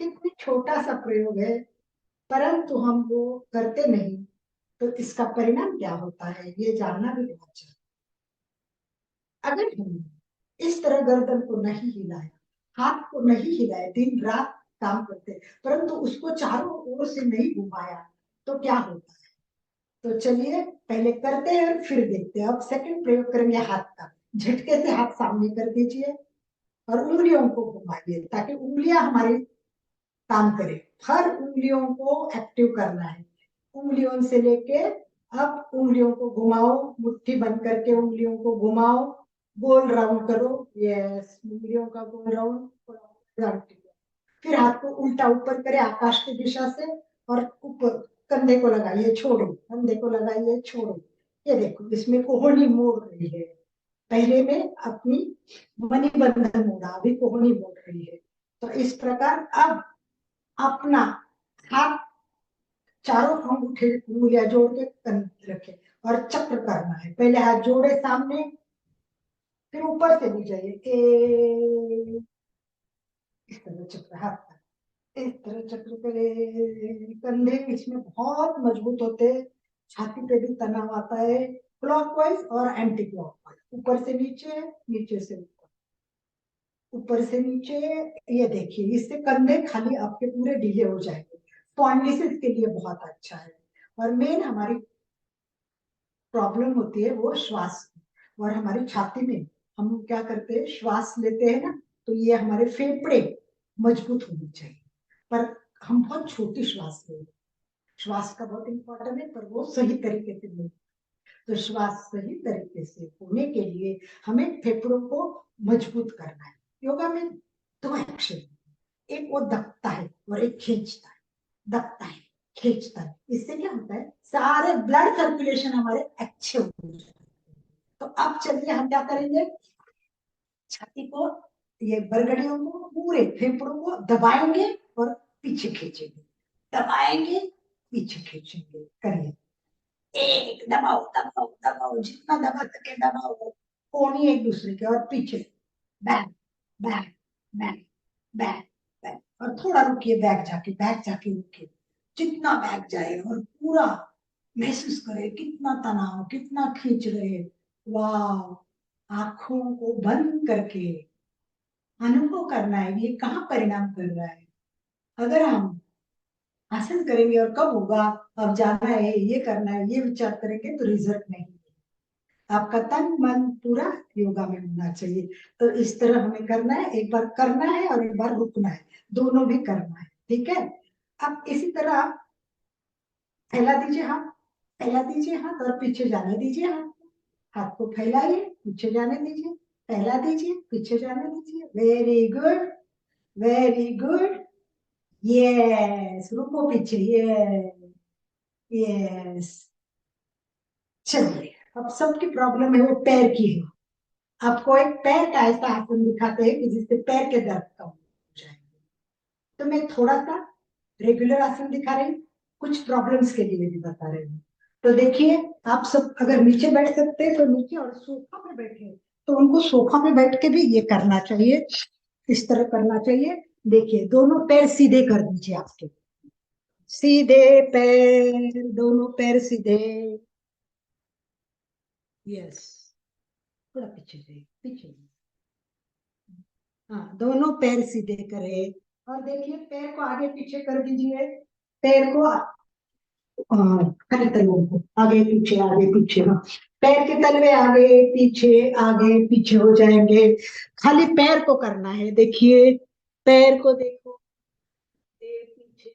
कितनी छोटा सा प्रयोग है, परंतु हम वो करते नहीं, तो इसका परिणाम क्या होता है ये जानना भी बहुत चाहिए। अगर हमने इस तरह गर्दन को नहीं हिलाया, हाथ को नहीं हिलाया, दिन रात काम करते परंतु उसको चारों ओर से नहीं घुमाया, तो क्या होता है। तो चलिए पहले करते हैं फिर देखते हैं। अब सेकंड प्रयोग करेंगे हाथ का, झटके से हाथ सामने कर दीजिए और उंगलियों को घुमाइए ताकि उंगलियां हमारी काम करें, हर उंगलियों को एक्टिव करना है, उंगलियों से लेके अब उंगलियों को घुमाओ, मुट्ठी बंद करके उंगलियों को घुमाओ, गोल राउंड करो, यस, उंगलियों का गोल राउंड, फिर हाथ को उल्टा ऊपर करे आकाश की दिशा से, और ऊपर कंधे को लगाइए छोड़ो, कंधे को लगाइए छोड़ो, ये देखो इसमें कोहनी मोड़ रही है, पहले में अपनी मणिबंधन मोड़ा, अभी कोहनी मोड़ रही है। तो इस प्रकार अब अपना हाथ चारों अंगूठे उंगलियां जोड़ के कंधे रखे और चक्र करना है। पहले हाथ जोड़े सामने, फिर ऊपर से भी जाइए, इस तरह चक्र, हाथ पर इस तरह चक्र करे। कंधे इसमें बहुत मजबूत होते हैं, छाती पे भी तनाव आता है, क्लॉकवाइज और एंटी क्लॉकवाइज, ऊपर से नीचे, नीचे से ऊपर, ऊपर से नीचे। ये देखिए, इससे कंधे खाली आपके पूरे ढीले हो जाएंगे, स्पॉन्डिलिसिस के लिए बहुत अच्छा है। और मेन हमारी प्रॉब्लम होती है वो श्वास की, और हमारी छाती में हम क्या करते हैं, श्वास लेते हैं ना, तो ये हमारे फेफड़े मजबूत होने चाहिए, पर हम बहुत छोटी श्वास लेते हैं। श्वास का बहुत इंपॉर्टेंट है, पर वो सही तरीके से ले। तो श्वास सही तरीके से होने के लिए हमें फेफड़ों को मजबूत करना है। योगा में दो एक्शन, एक वो दबता है और एक खींचता है। दबता है, खींचता है, इससे क्या होता है, सारे ब्लड सर्कुलेशन हमारे अच्छे हो जाते हैं। तो अब चलिए हम क्या करेंगे, छाती को, ये बरगड़ियों को, पूरे फेफड़ों को दबाएंगे और पीछे खींचेंगे, दबाएंगे पीछे खींचेंगे। करिए, एक दबाओ दबाओ दबाओ, जितना दबा सके दबाओ, कोनी एक दूसरे के, और पीछे back back back back back, और थोड़ा रुकिए, बैक जाके रुकिए, जितना बैक जाए, और पूरा महसूस करें कितना तनाव, कितना खींच रहे। वाह, आंखों को बंद करके अनुभव करना है ये कहाँ परिणाम कर रहा है। अगर हम आसन करेंगे और कब होगा, अब जाना है, ये करना है, ये विचार करेंगे, तो रिजल्ट नहीं। आपका तन मन पूरा योगा में होना चाहिए। तो इस तरह हमें करना है, एक बार करना है और एक बार रुकना है, दोनों भी करना है, ठीक है। अब इसी तरह फैला दीजिए हाथ, फैला दीजिए हाथ और पीछे जाने दीजिए हाथ, हाथ को फैलाइए, पीछे जाने दीजिए, फैला दीजिए, पीछे जाने दीजिए। Very good, very good, yes, रुको पीछे, यस। चलिए, अब सबकी प्रॉब्लम है वो पैर की है, आपको एक पैर का ऐसा आसन दिखाते हैं कि जिससे पैर के दर्द कम हो जाएंगे। तो मैं थोड़ा सा रेगुलर आसन दिखा रही हूँ, कुछ प्रॉब्लम्स के लिए भी बता रही हूँ। तो देखिए, आप सब अगर नीचे बैठ सकते हैं तो नीचे, और सोफा पे बैठे तो उनको सोफा पे बैठ के भी ये करना चाहिए, इस तरह करना चाहिए। देखिए, दोनों पैर सीधे कर दीजिए आपके, सीधे पैर, दोनों पैर सीधे, यस, थोड़ा पीछे जाइए, पीछे, हाँ, दोनों पैर सीधे करें। और देखिए, पैर को आगे पीछे कर दीजिए, पैर को खाली तलवों को आगे पीछे, हाँ, पैर के तलवे आगे पीछे हो जाएंगे। खाली पैर को करना है, देखिए, पैर को देखो, पीछे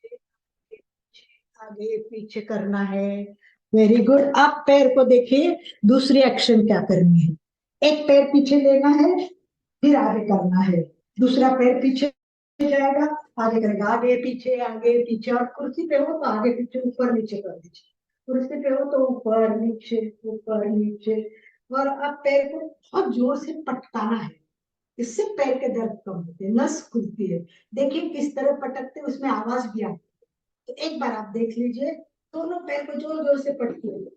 आगे पीछे करना है। Very good. अब पैर को देखिए, दूसरी एक्शन क्या करनी है, एक पैर पीछे लेना है, फिर आगे करना है, दूसरा पैर पीछे जाएगा, आगे करेगा, आगे पीछे। और कुर्सी पे हो तो आगे पीछे ऊपर नीचे कर दीजिए, कुर्सी पे हो तो ऊपर नीचे। और अब पैर को बहुत जोर से पटकाना है, इससे पैर के दर्द कम होते हैं, नस खुलती है। देखिए किस तरह पटकते हैं, उसमें आवाज भी आती है। तो एक बार आप देख लीजिए, दोनों पैर को जोर जोर से पटकिए।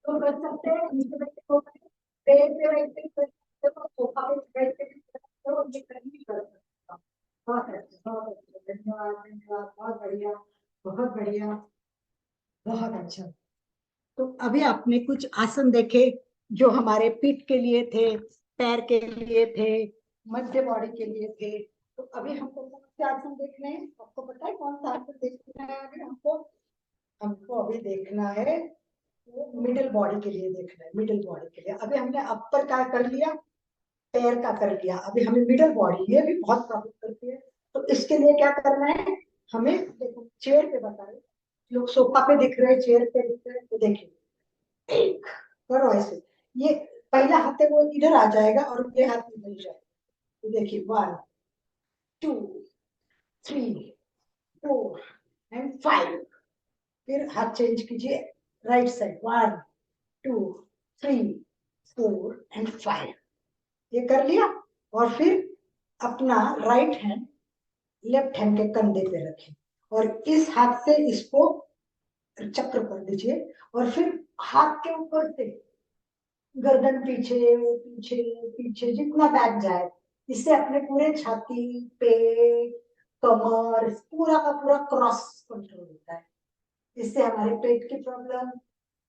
तो कर सकते हैं, नीचे बैठ के पेड़ पे बैठ के कर सकते हो, सोफा पे बैठ के भी कर सकते हो, ये कहीं भी कर सकते हो। बहुत अच्छा, बहुत अच्छा, धन्यवाद धन्यवाद, बहुत बढ़िया, बहुत बढ़िया, बहुत अच्छा। तो अभी आपने कुछ आसन देखे जो हमारे पीठ के लिए थे, पैर के लिए थे, मध्य बॉडी के लिए थे। तो अभी हमको कौन से आसन देखने हैं, आपको पता है कौन सा आसन देखना है अभी हमको? हमको अभी देखना है वो मिडिल बॉडी के लिए देखना है, मिडिल बॉडी के लिए। अभी हमने अपर का कर लिया, पैर का कर लिया, अभी हमें मिडिल बॉडी, ये भी बहुत प्रॉब्लम करती है। तो इसके लिए क्या करना है हमें, देखो चेयर पे बता रहे, लोग सोफा पे दिख रहे हैं, चेयर पे दिख रहे हैं, तो देखिए, एक करो ऐसे, ये पहला हाथ है वो इधर आ जाएगा और ये हाथ इधर जाएगा। तो देखिए, 1 2 3 4 एंड 5। फिर हाथ चेंज कीजिए, राइट साइड, 1 2 3 4 एंड 5। ये कर लिया, और फिर अपना राइट हैंड लेफ्ट हैंड के कंधे पे रखें और इस हाथ से इसको चक्र कर दीजिए, और फिर हाथ के ऊपर से गर्दन पीछे पीछे पीछे जितना बैक जाए, इससे अपने पूरे छाती, पेट, कमर पूरा का पूरा क्रॉस कंट्रोल होता है। इससे हमारे पेट की प्रॉब्लम,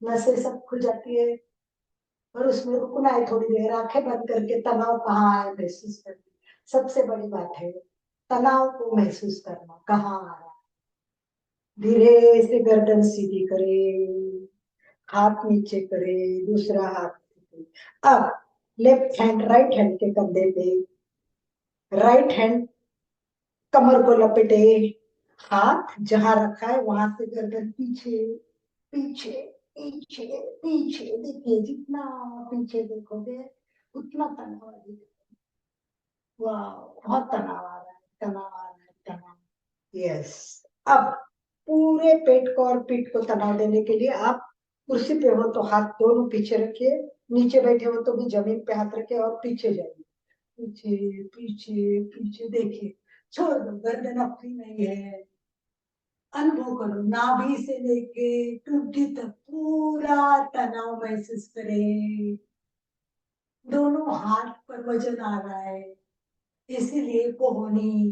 नसें सब खुल जाती है। और उसमें रुकना है थोड़ी देर, आंखें बंद करके तनाव कहाँ है महसूस करना। सबसे बड़ी बात है तनाव को महसूस करना, कहाँ आ रहा है। धीरे से गर्दन सीधी करे, हाथ नीचे करे, दूसरा हाथ नीचे। अब लेफ्ट हैंड राइट हैंड के कंधे पे, राइट हैंड कमर को लपेटे, हाथ जहां रखा है वहां से गर्दन पीछे पीछे पीछे पीछे। देखिए जितना पीछे देखोगे उतना तनाव अधिक। वाह, बहुत तनाव आ रहा है, तनाव आ रहा है, तनाव। यस। अब पूरे पेट को और पीठ को तनाव देने के लिए आप कुर्सी पे हो तो हाथ दोनों पीछे रखिए, नीचे बैठे हो तो भी जमीन पे हाथ रखे और पीछे जाइए, पीछे पीछे पीछे। देखिए छोड़ दो, गर्दन अपनी नहीं है। अनुभव करो, नाभि से लेके टूटी तक पूरा तनाव महसूस करें। दोनों हाथ पर वजन आ रहा है, इसीलिए कोहनी,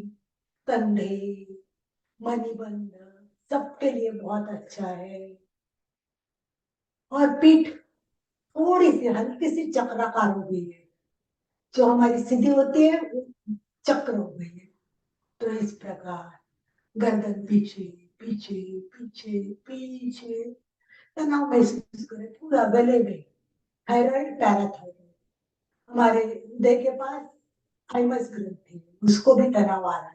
कंधे, मणिबंध सबके लिए बहुत अच्छा है। और पीठ थोड़ी सी हल्की सी चक्राकार हो गई है, जो हमारी सीधी होती है वो चक्र हो गई है। तो इस प्रकार गर्दन पीछे पीछे पीछे पीछे, तनाव महसूस करें पूरा गले में। थायराइड, पैराथायराइड, हमारे हृदय के पास थाइमस ग्रंथि है, उसको भी तनाव आ रहा है।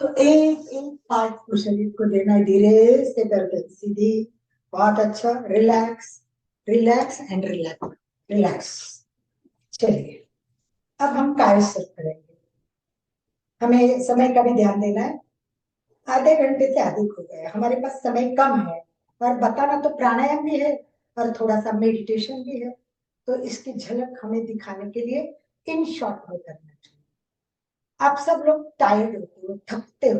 तो एक एक पार्ट को शरीर को देना है, धीरे से गर्दन सीधी। बहुत अच्छा, relax relax and relax, relax. चलिए अब हम कायस्थ करेंगे। हमें समय का भी ध्यान देना है, आधे घंटे से अधिक हो गए, हमारे पास समय कम है। और बताना तो प्राणायाम भी है और थोड़ा सा मेडिटेशन भी है, तो इसकी झलक हमें दिखाने के लिए इन शॉर्ट में करना चाहिए। आप सब लोग टायर्ड होते हो, थकते हो,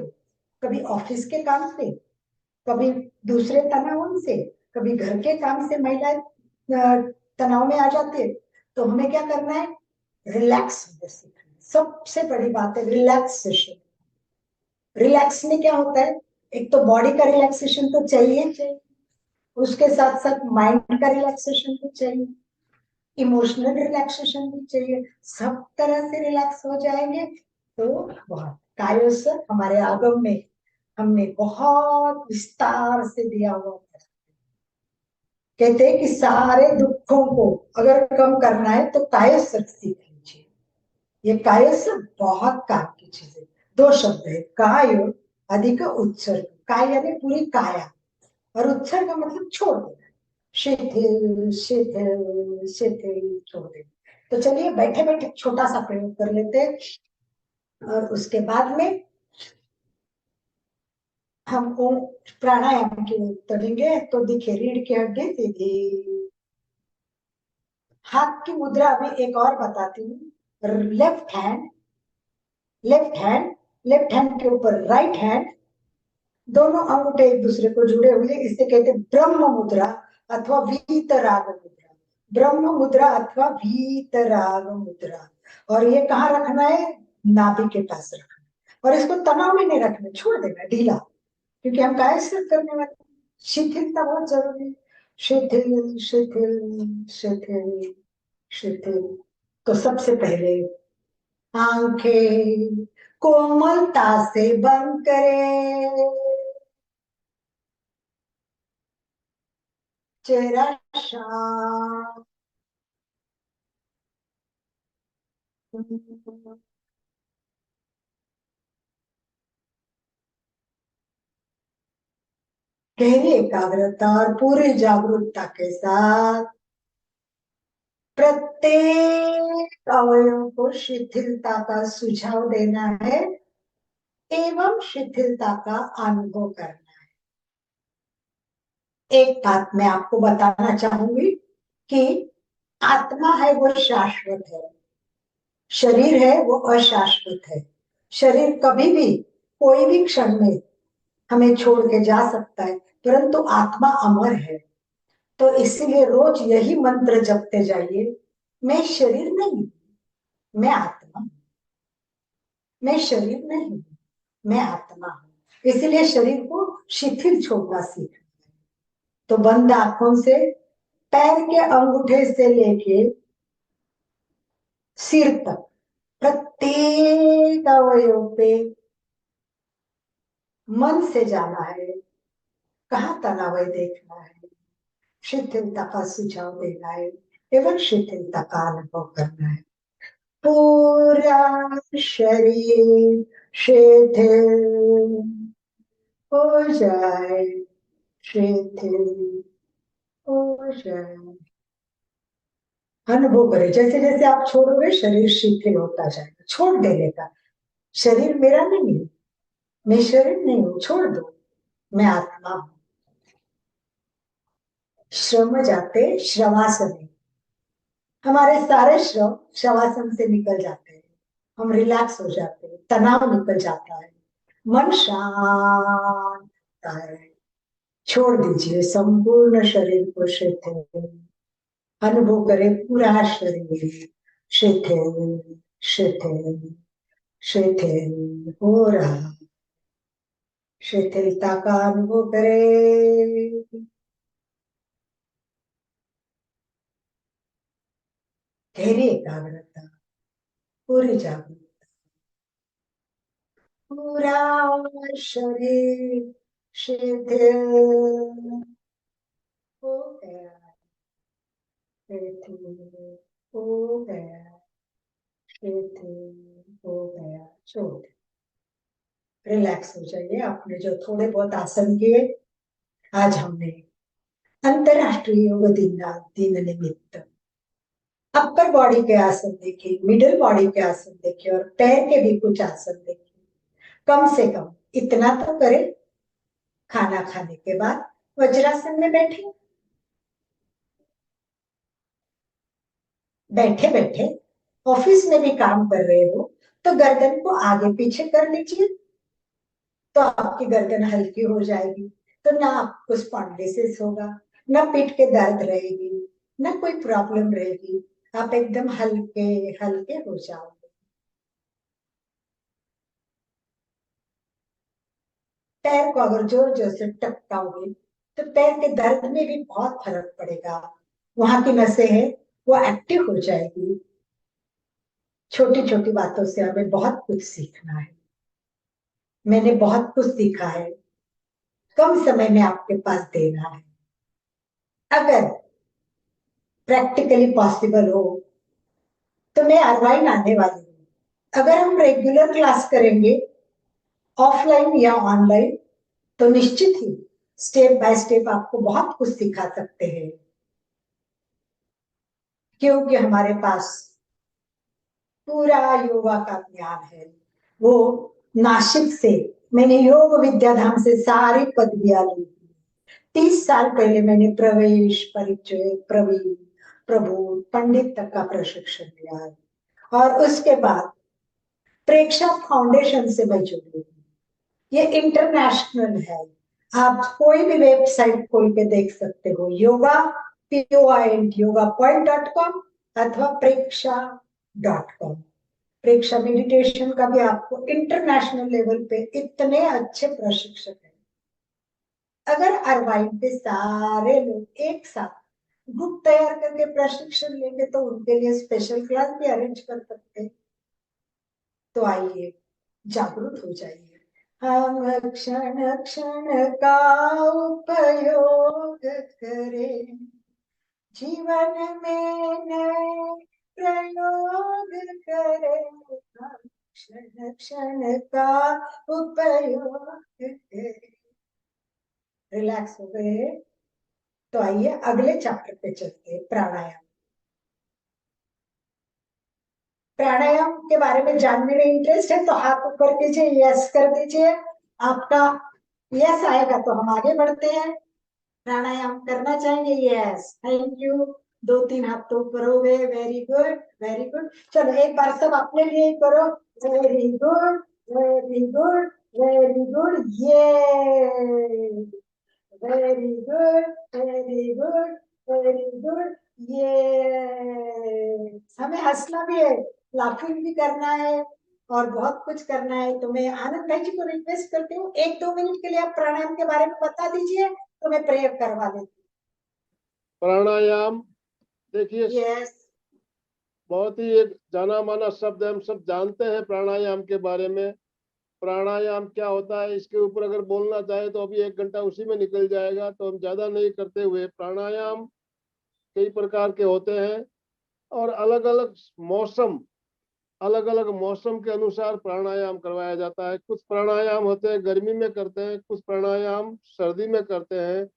कभी ऑफिस के काम से, कभी दूसरे तनाव से, कभी घर के काम से महिलाएं तनाव में आ जाती है। तो हमें क्या करना है, रिलैक्स होना सीखना। सबसे बड़ी बात है रिलैक्सेशन। रिलैक्स में क्या होता है, एक तो बॉडी का रिलैक्सेशन तो चाहिए चाहिए, उसके साथ साथ माइंड का रिलैक्सेशन भी चाहिए, इमोशनल रिलैक्सेशन भी चाहिए। सब तरह से रिलैक्स हो जाएंगे तो बहुत। कायोस हमारे आगम में हमने बहुत विस्तार से दिया हुआ है। कहते हैं कि सारे दुखों को अगर कम करना है तो कायस सीख लीजिए। ये कायस बहुत काम की चीज है। दो शब्द है, काय अधिक उत्सर्ग। काय यानी पूरी काया, और उत्सर्ग का मतलब छोड़ देना, शिथिल शिथिल शिथिल छोड़ देना। तो चलिए बैठे बैठे छोटा सा प्रयोग कर लेते हैं, और उसके बाद में हम प्राणायाम की ओर चलेंगे। तो देखिए रीढ़ की हड्डी सीधी, हाथ की मुद्रा में एक और बताती हूँ। Left hand, left hand, left hand के ऊपर राइट हैंड, दोनों अंगूठे एक दूसरे को जुड़े हुए, इसे कहते हैं ब्रह्म मुद्रा अथवा वीतराग मुद्रा। ब्रह्म मुद्रा अथवा वीतराग मुद्रा। और ये कहाँ रखना है, नाभि के पास रखना है। और इसको तनाव में नहीं रखना, छोड़ देना ढीला, क्योंकि हम कायस्थ करने वाले। शिथिलता बहुत जरूरी है, शिथिल शिथिल शिथिल शिथिल। तो सबसे पहले आंखें कोमलता से बंद करें, चेहरा शांत, गहरी एकाग्रता और पूरी जागरूकता के साथ प्रत्येक अवयव को शिथिलता का सुझाव देना है एवं शिथिलता का अनुभव करना है। एक बात मैं आपको बताना चाहूंगी कि आत्मा है वो शाश्वत है, शरीर है वो अशाश्वत है, शरीर कभी भी कोई भी क्षण में हमें छोड़ के जा सकता है, परंतु आत्मा अमर है। तो इसीलिए रोज यही मंत्र जपते जाइए, मैं शरीर नहीं, मैं आत्मा हूं। मैं शरीर नहीं, मैं आत्मा हूं। इसलिए शरीर को शिथिल छोड़ना सीखना है। तो बंद आंखों से पैर के अंगूठे से लेके सिर तक प्रत्येक अवयव पे मन से जाना है, कहाँ तनाव देखना है, शिथिलता का सुझाव देना है एवं शिथिलता का अनुभव करना है। पूरा शरीर शिथिल हो जाए, शिथिल हो जाए। अनुभव करें, जैसे जैसे आप छोड़ोगे शरीर शिथिल होता जाएगा। छोड़ देने का, शरीर मेरा नहीं है, मैं शरीर नहीं हूं, छोड़ दो, मैं आत्मा हूं। श्रम जाते श्रवासन में, हमारे सारे श्रम शवासन से निकल जाते हैं, हम रिलैक्स हो जाते हैं, तनाव निकल जाता है, मन शांत होता है। छोड़ दीजिए संपूर्ण शरीर को शिथिल, अनुभव करें पूरा शरीर शिथिल शिथिल शिथिल हो रहा, शिथिलता का अनुभव करें। गहरी एकाग्रता, पूरी जागरूकता, पूरा शरीर शिथिल हो गया, शिथिल हो गया, शिथिल हो गया। छोड़, रिलैक्स हो जाइए। आपने जो थोड़े बहुत आसन किए, आज हमने अंतरराष्ट्रीय योग दिन निमित्त अपर बॉडी के आसन देखे, मिडिल बॉडी के आसन देखे और पैर के भी कुछ आसन देखे। कम से कम इतना तो करें, खाना खाने के बाद वज्रासन में बैठे, बैठे बैठे ऑफिस में भी काम कर रहे हो तो गर्दन को आगे पीछे कर लीजिए, तो आपकी गर्दन हल्की हो जाएगी। तो ना आपको स्पॉन्डिलिसिस होगा, ना पीठ के दर्द रहेगी, ना कोई प्रॉब्लम रहेगी। आप एकदम हल्के हल्के हो जाओगे। पैर को अगर जोर जोर से टपकाओगे तो पैर के दर्द में भी बहुत फर्क पड़ेगा। वहां की नसें हैं वो एक्टिव हो जाएगी। छोटी छोटी बातों से हमें बहुत कुछ सीखना है। मैंने बहुत कुछ सीखा है, कम समय में आपके पास देना है। अगर प्रैक्टिकली पॉसिबल हो तो मैं अरवाइन आने वाली हूँ। अगर हम रेगुलर क्लास करेंगे ऑफलाइन या ऑनलाइन तो निश्चित ही स्टेप बाय स्टेप आपको बहुत कुछ सिखा सकते हैं, क्योंकि हमारे पास पूरा योगा का ज्ञान है। वो नासिक से मैंने योग विद्याधाम से सारी पदवियां ली। 30 साल पहले मैंने प्रवेश, परिचय, प्रवीण, प्रबोध, पंडित तक का प्रशिक्षण लिया है और उसके बाद प्रेक्षा फाउंडेशन से मैं जुड़ी हूँ। ये इंटरनेशनल है, आप कोई भी वेबसाइट खोल के देख सकते हो, योगा yoga.com अथवा प्रेक्षा.com। प्रेक्षा मेडिटेशन का भी आपको इंटरनेशनल लेवल पे इतने अच्छे प्रशिक्षक हैं। अगर अरवाइन पे सारे लोग एक साथ ग्रुप तैयार करके प्रशिक्षण लेंगे तो उनके लिए स्पेशल क्लास भी अरेंज कर सकते हैं। तो आइए जागरूक हो जाइए। हम क्षण क्षण का उपयोग करें, जीवन में नए प्रयोग करें। हम क्षण क्षण का उपयोग करें। रिलैक्स हो गए तो आइए अगले चैप्टर पे चलते हैं, प्राणायाम। प्राणायाम के बारे में जानने में इंटरेस्ट है तो हाथ ऊपर कीजिए, यस कर दीजिए। आपका यस आएगा तो हम आगे बढ़ते हैं। प्राणायाम करना चाहेंगे? Yes, thank you. 2-3 हाथ तो ऊपर हो गए, वेरी गुड वेरी गुड। चलो एक बार सब अपने लिए ही करो, very good very good very good, ये very good very good very good, ये। हमें हंसना भी है, लाफिंग भी करना है और बहुत कुछ करना है। तो मैं आनंद भाई जी को रिक्वेस्ट करती हूँ 1-2 मिनट के लिए आप प्राणायाम के बारे में बता दीजिए, तो मैं प्रयोग करवा लेती प्राणायाम, देखिए हूँ। यस बहुत ही एक जाना माना शब्द है, हम सब जानते हैं प्राणायाम के बारे में। प्राणायाम क्या होता है इसके ऊपर अगर बोलना चाहे तो अभी 1 घंटा उसी में निकल जाएगा, तो हम ज्यादा नहीं करते हुए, प्राणायाम कई प्रकार के होते हैं और अलग अलग मौसम के अनुसार प्राणायाम करवाया जाता है। कुछ प्राणायाम होते हैं गर्मी में करते हैं, कुछ प्राणायाम सर्दी में करते हैं।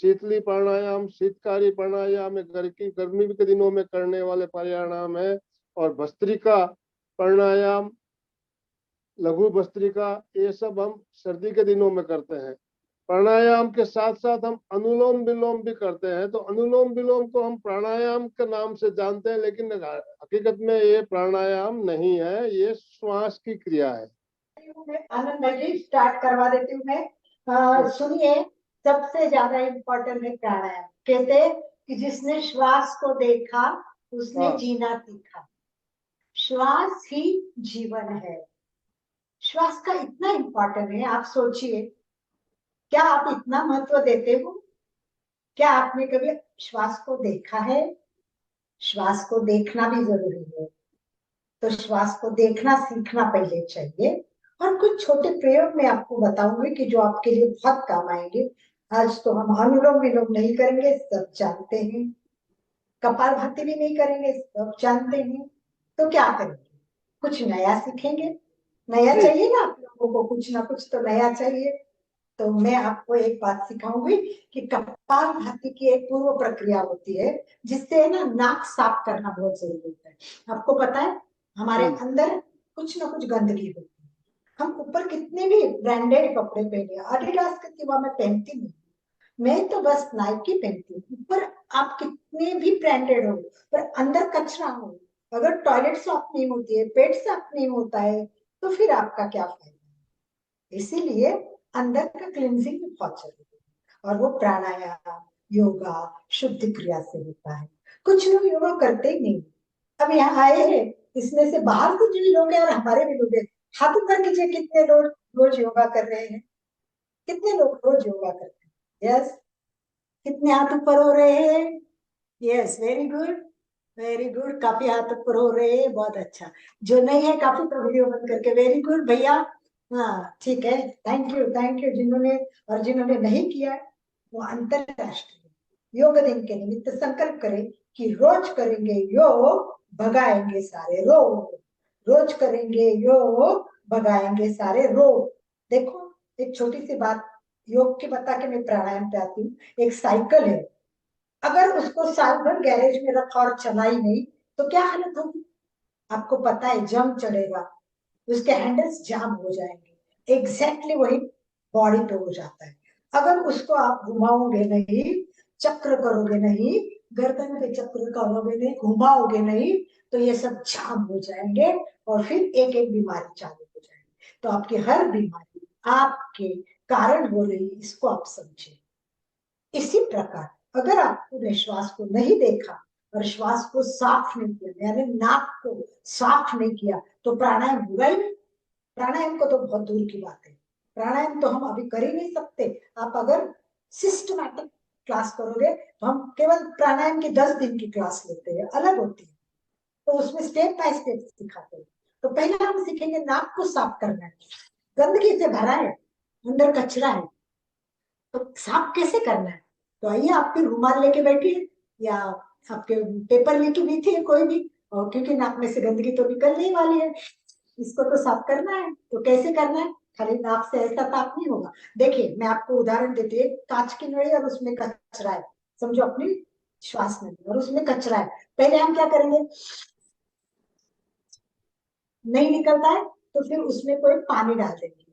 शीतली प्राणायाम, शीतकारी प्राणायाम गर्मी के दिनों में करने वाले प्राणायाम है। और भस्त्रिका प्राणायाम, लघु भस्त्रिका, ये सब हम सर्दी के दिनों में करते हैं। प्राणायाम के साथ साथ हम अनुलोम विलोम भी करते हैं। तो अनुलोम विलोम को हम प्राणायाम के नाम से जानते हैं, लेकिन हकीकत में ये प्राणायाम नहीं है, ये श्वास की क्रिया है। आनंद भाई जी स्टार्ट करवा देती हूँ मैं। सुनिए, सबसे ज्यादा इम्पोर्टेंट है प्राणायाम। कहते हैं कि जिसने श्वास को देखा उसने हाँ। जीना सीखा। श्वास ही जीवन है। श्वास का इतना इम्पोर्टेंट है, आप सोचिए, क्या आप इतना महत्व देते हो? क्या आपने कभी श्वास को देखा है? श्वास को देखना भी जरूरी है, तो श्वास को देखना सीखना पहले चाहिए। और कुछ छोटे प्रयोग मैं आपको बताऊंगी कि जो आपके लिए बहुत काम आएंगे। आज तो हम अनुलोम विलोम नहीं करेंगे, सब जानते हैं। कपालभाति भी नहीं करेंगे, सब जानते हैं। तो क्या करेंगे? कुछ नया सीखेंगे। नया जी। चाहिए ना आप लोगों को, कुछ ना कुछ तो नया चाहिए। तो मैं आपको एक बात सिखाऊंगी कि कपालभाति की एक पूर्व प्रक्रिया होती है, जिससे ना नाक साफ करना बहुत जरूरी होता है। आपको पता है हमारे अंदर कुछ ना कुछ गंदगी होती है। हम ऊपर कितने भी ब्रांडेड कपड़े पहने, एडिडास के सिवा मैं पहनती नहीं, मैं तो बस नाइकी पहनती हूँ। ऊपर आप कितने भी ब्रांडेड हो, पर अंदर कचरा हो, अगर टॉयलेट साफ नहीं होती है, पेट साफ नहीं होता है, तो फिर आपका क्या फायदा। इसीलिए अंदर का क्लींजिंग भी बहुत जरूरी है, और वो प्राणायाम, योगा, शुद्ध क्रिया से होता है। कुछ लोग योगा करते ही नहीं। अब यहाँ आए हैं, इसमें से बाहर के जो लोग हैं और हमारे भी लोग हैं, हाथ ऊपर कीजिए, कितने लोग रोज योगा कर रहे हैं? कितने लोग रोज योगा करते हैं? यस, कितने हाथ ऊपर हो रहे हैं? Yes, very good very good, काफी हाथ ऊपर हो रहे हैं, बहुत अच्छा। जो नहीं है काफी तो वीडियो बंद करके, वेरी गुड भैया। हाँ ठीक है, थैंक यू जिन्होंने, और जिन्होंने नहीं किया वो अंतरराष्ट्रीय योग दिन के निमित्त संकल्प करें कि रोज करेंगे योग, भगाएंगे सारे रोग। रोज करेंगे योग, भगाएंगे सारे रोग। देखो, एक छोटी सी बात योग की बता के मैं प्राणायाम पे आती हूँ। एक साइकिल है, अगर उसको साल भर गैरेज में रखा और चला ही नहीं, तो क्या हालत होगी? आपको पता है, जंग चढ़ेगा, उसके हैंडल्स जाम हो जाएंगे। एग्जैक्टली वही बॉडी पे हो जाता है। अगर उसको आप घुमाओगे नहीं, चक्र करोगे नहीं, गर्दन पे चक्र करोगे नहीं, घुमाओगे नहीं, तो ये सब जाम हो जाएंगे और फिर एक एक बीमारी चालू हो जाएगी। तो आपकी हर बीमारी आपके कारण हो रही, इसको आप समझे। इसी प्रकार अगर आपने श्वास को नहीं देखा और श्वास को साफ नहीं किया, यानी नाक को साफ नहीं किया, तो प्राणायाम होगा ही नहीं। प्राणायाम को तो बहुत दूर की बात है, प्राणायाम तो हम अभी कर ही नहीं सकते। आप अगर सिस्टमैटिक क्लास करोगे, तो हम केवल प्राणायाम की 10 दिन की क्लास लेते हैं, अलग होती है, तो उसमें स्टेप बाय स्टेप सिखाते हैं। तो पहले हम सीखेंगे नाक को साफ करना है, गंदगी से भरा है, अंदर कचरा है, तो साफ कैसे करना है। तो आइए, आपके रुमाल लेके बैठिए या आपके पेपर लेके बैठिए कोई भी, और क्योंकि नाक में से गंदगी तो निकलने ही वाली है, इसको तो साफ करना है। तो कैसे करना है? खाली नाक से ऐसा साफ नहीं होगा। देखिए, मैं आपको उदाहरण देती हूँ। कांच की नली और उसमें कचरा है, समझो अपनी श्वास नली, और उसमें कचरा है। पहले हम क्या करेंगे, नहीं निकलता है तो फिर उसमें कोई पानी डाल देंगे,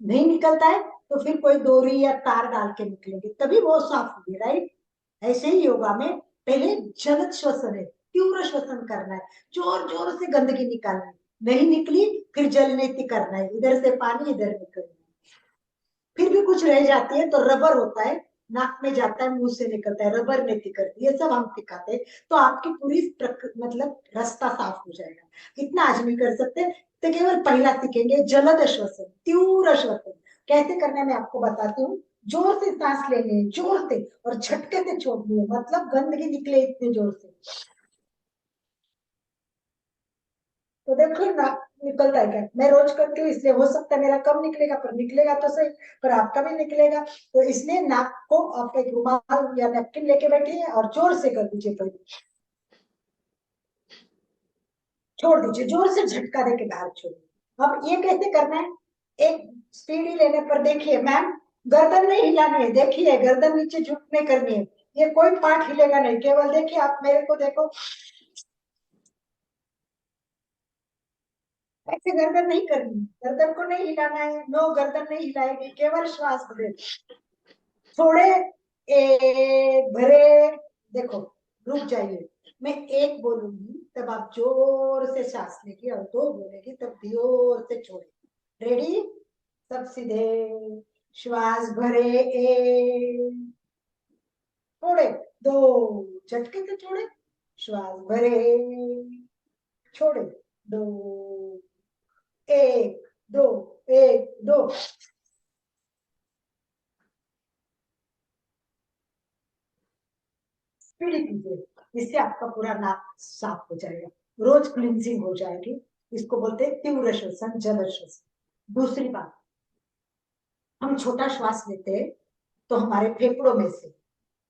नहीं निकलता है तो फिर कोई डोरी या तार डाल के निकलेंगे, तभी वो साफ होगी, राइट। ऐसे ही योगा में पहले जलद श्वसन है, तीव्र श्वसन करना है, जोर जोर से गंदगी निकालनी, नहीं निकली फिर जल नीति करना है, इधर से पानी इधर निकलना है। फिर भी कुछ रह जाती है तो रबर होता है, नाक में जाता है, मुंह से निकलता है, रबर नीति करती है, ये सब हम सिखाते हैं। तो आपकी पूरी मतलब रास्ता साफ हो जाएगा। इतना आज नहीं कर सकते तो केवल पहला सीखेंगे, जलद श्वसन, तीव्र श्वसन कैसे करना है मैं आपको बताती हूँ। जोर से सांस लेनी है, जोर से, और झटके से छोड़नी है, मतलब गंदगी निकले इतने जोर से। तो देखो ना निकलता है क्या, मैं रोज करती हूँ इसलिए हो सकता है मेरा कम निकलेगा, पर निकलेगा तो सही, पर आपका भी निकलेगा। तो इसलिए नाक को आप एक रुमाल या नैपकिन लेके बैठिए और जोर से कर दीजिए, पहले छोड़ दीजिए, जोर से झटका दे के बाहर छोड़िए। अब ये कैसे करना है, एक स्पीडी लेने पर देखिए मैम, गर्दन नहीं हिलानी है, देखिए गर्दन नीचे झुक नहीं करनी है, ये कोई पार्ट हिलेगा नहीं, केवल देखिए, आप मेरे को देखो, ऐसे गर्दन नहीं करनी, गर्दन को नहीं हिलाना है, नो गर्दन नहीं हिलाएगी, केवल श्वास भरे छोड़े, एक भरे, देखो रुक जाइए, मैं एक बोलूंगी तब आप जोर से सांस लेगी, और दो बोलेगी तब जोर से छोड़े। रेडी, सब सीधे, श्वास भरे, एक, छोड़े, दो, झटके से छोड़े, श्वास भरे, छोड़े, दो, एक, दो, एक, दो। स्पीडी कीजिए, इससे आपका पूरा नाक साफ हो जाएगा, रोज क्लींजिंग हो जाएगी। इसको बोलते हैं तीव्र श्वसन, जल श्वसन। दूसरी बात, हम छोटा श्वास लेते हैं तो हमारे फेफड़ों में से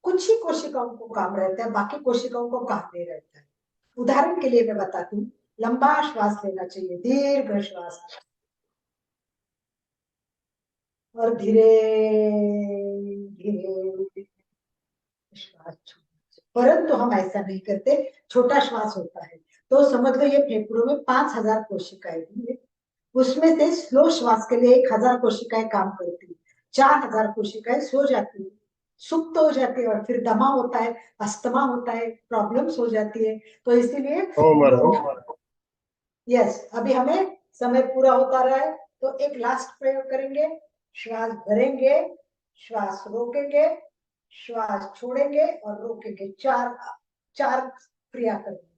कुछ ही कोशिकाओं को काम रहता है, बाकी कोशिकाओं को काम नहीं रहता है। उदाहरण के लिए मैं बताती हूँ, लंबा श्वास लेना चाहिए, दीर्घ श्वास, और धीरे धीरे श्वास छोड़ना चाहिए। परंतु हम ऐसा नहीं करते, छोटा श्वास होता है तो समझ लो ये फेफड़ों में 5000 कोशिकाएं हैं, उसमें से स्लो श्वास के लिए 1000 कोशिकाएं काम करती है, 4000 कोशिकाएं सो जाती है, सुप्त हो जाती है, और फिर दमा होता है, अस्थमा होता है, प्रॉब्लम्स हो जाती है। तो इसीलिए यस, अभी हमें समय पूरा होता रहा है, तो एक लास्ट प्रयोग करेंगे, श्वास भरेंगे, श्वास रोकेंगे, श्वास छोड़ेंगे और रोकेंगे, चार चार क्रिया करेंगे।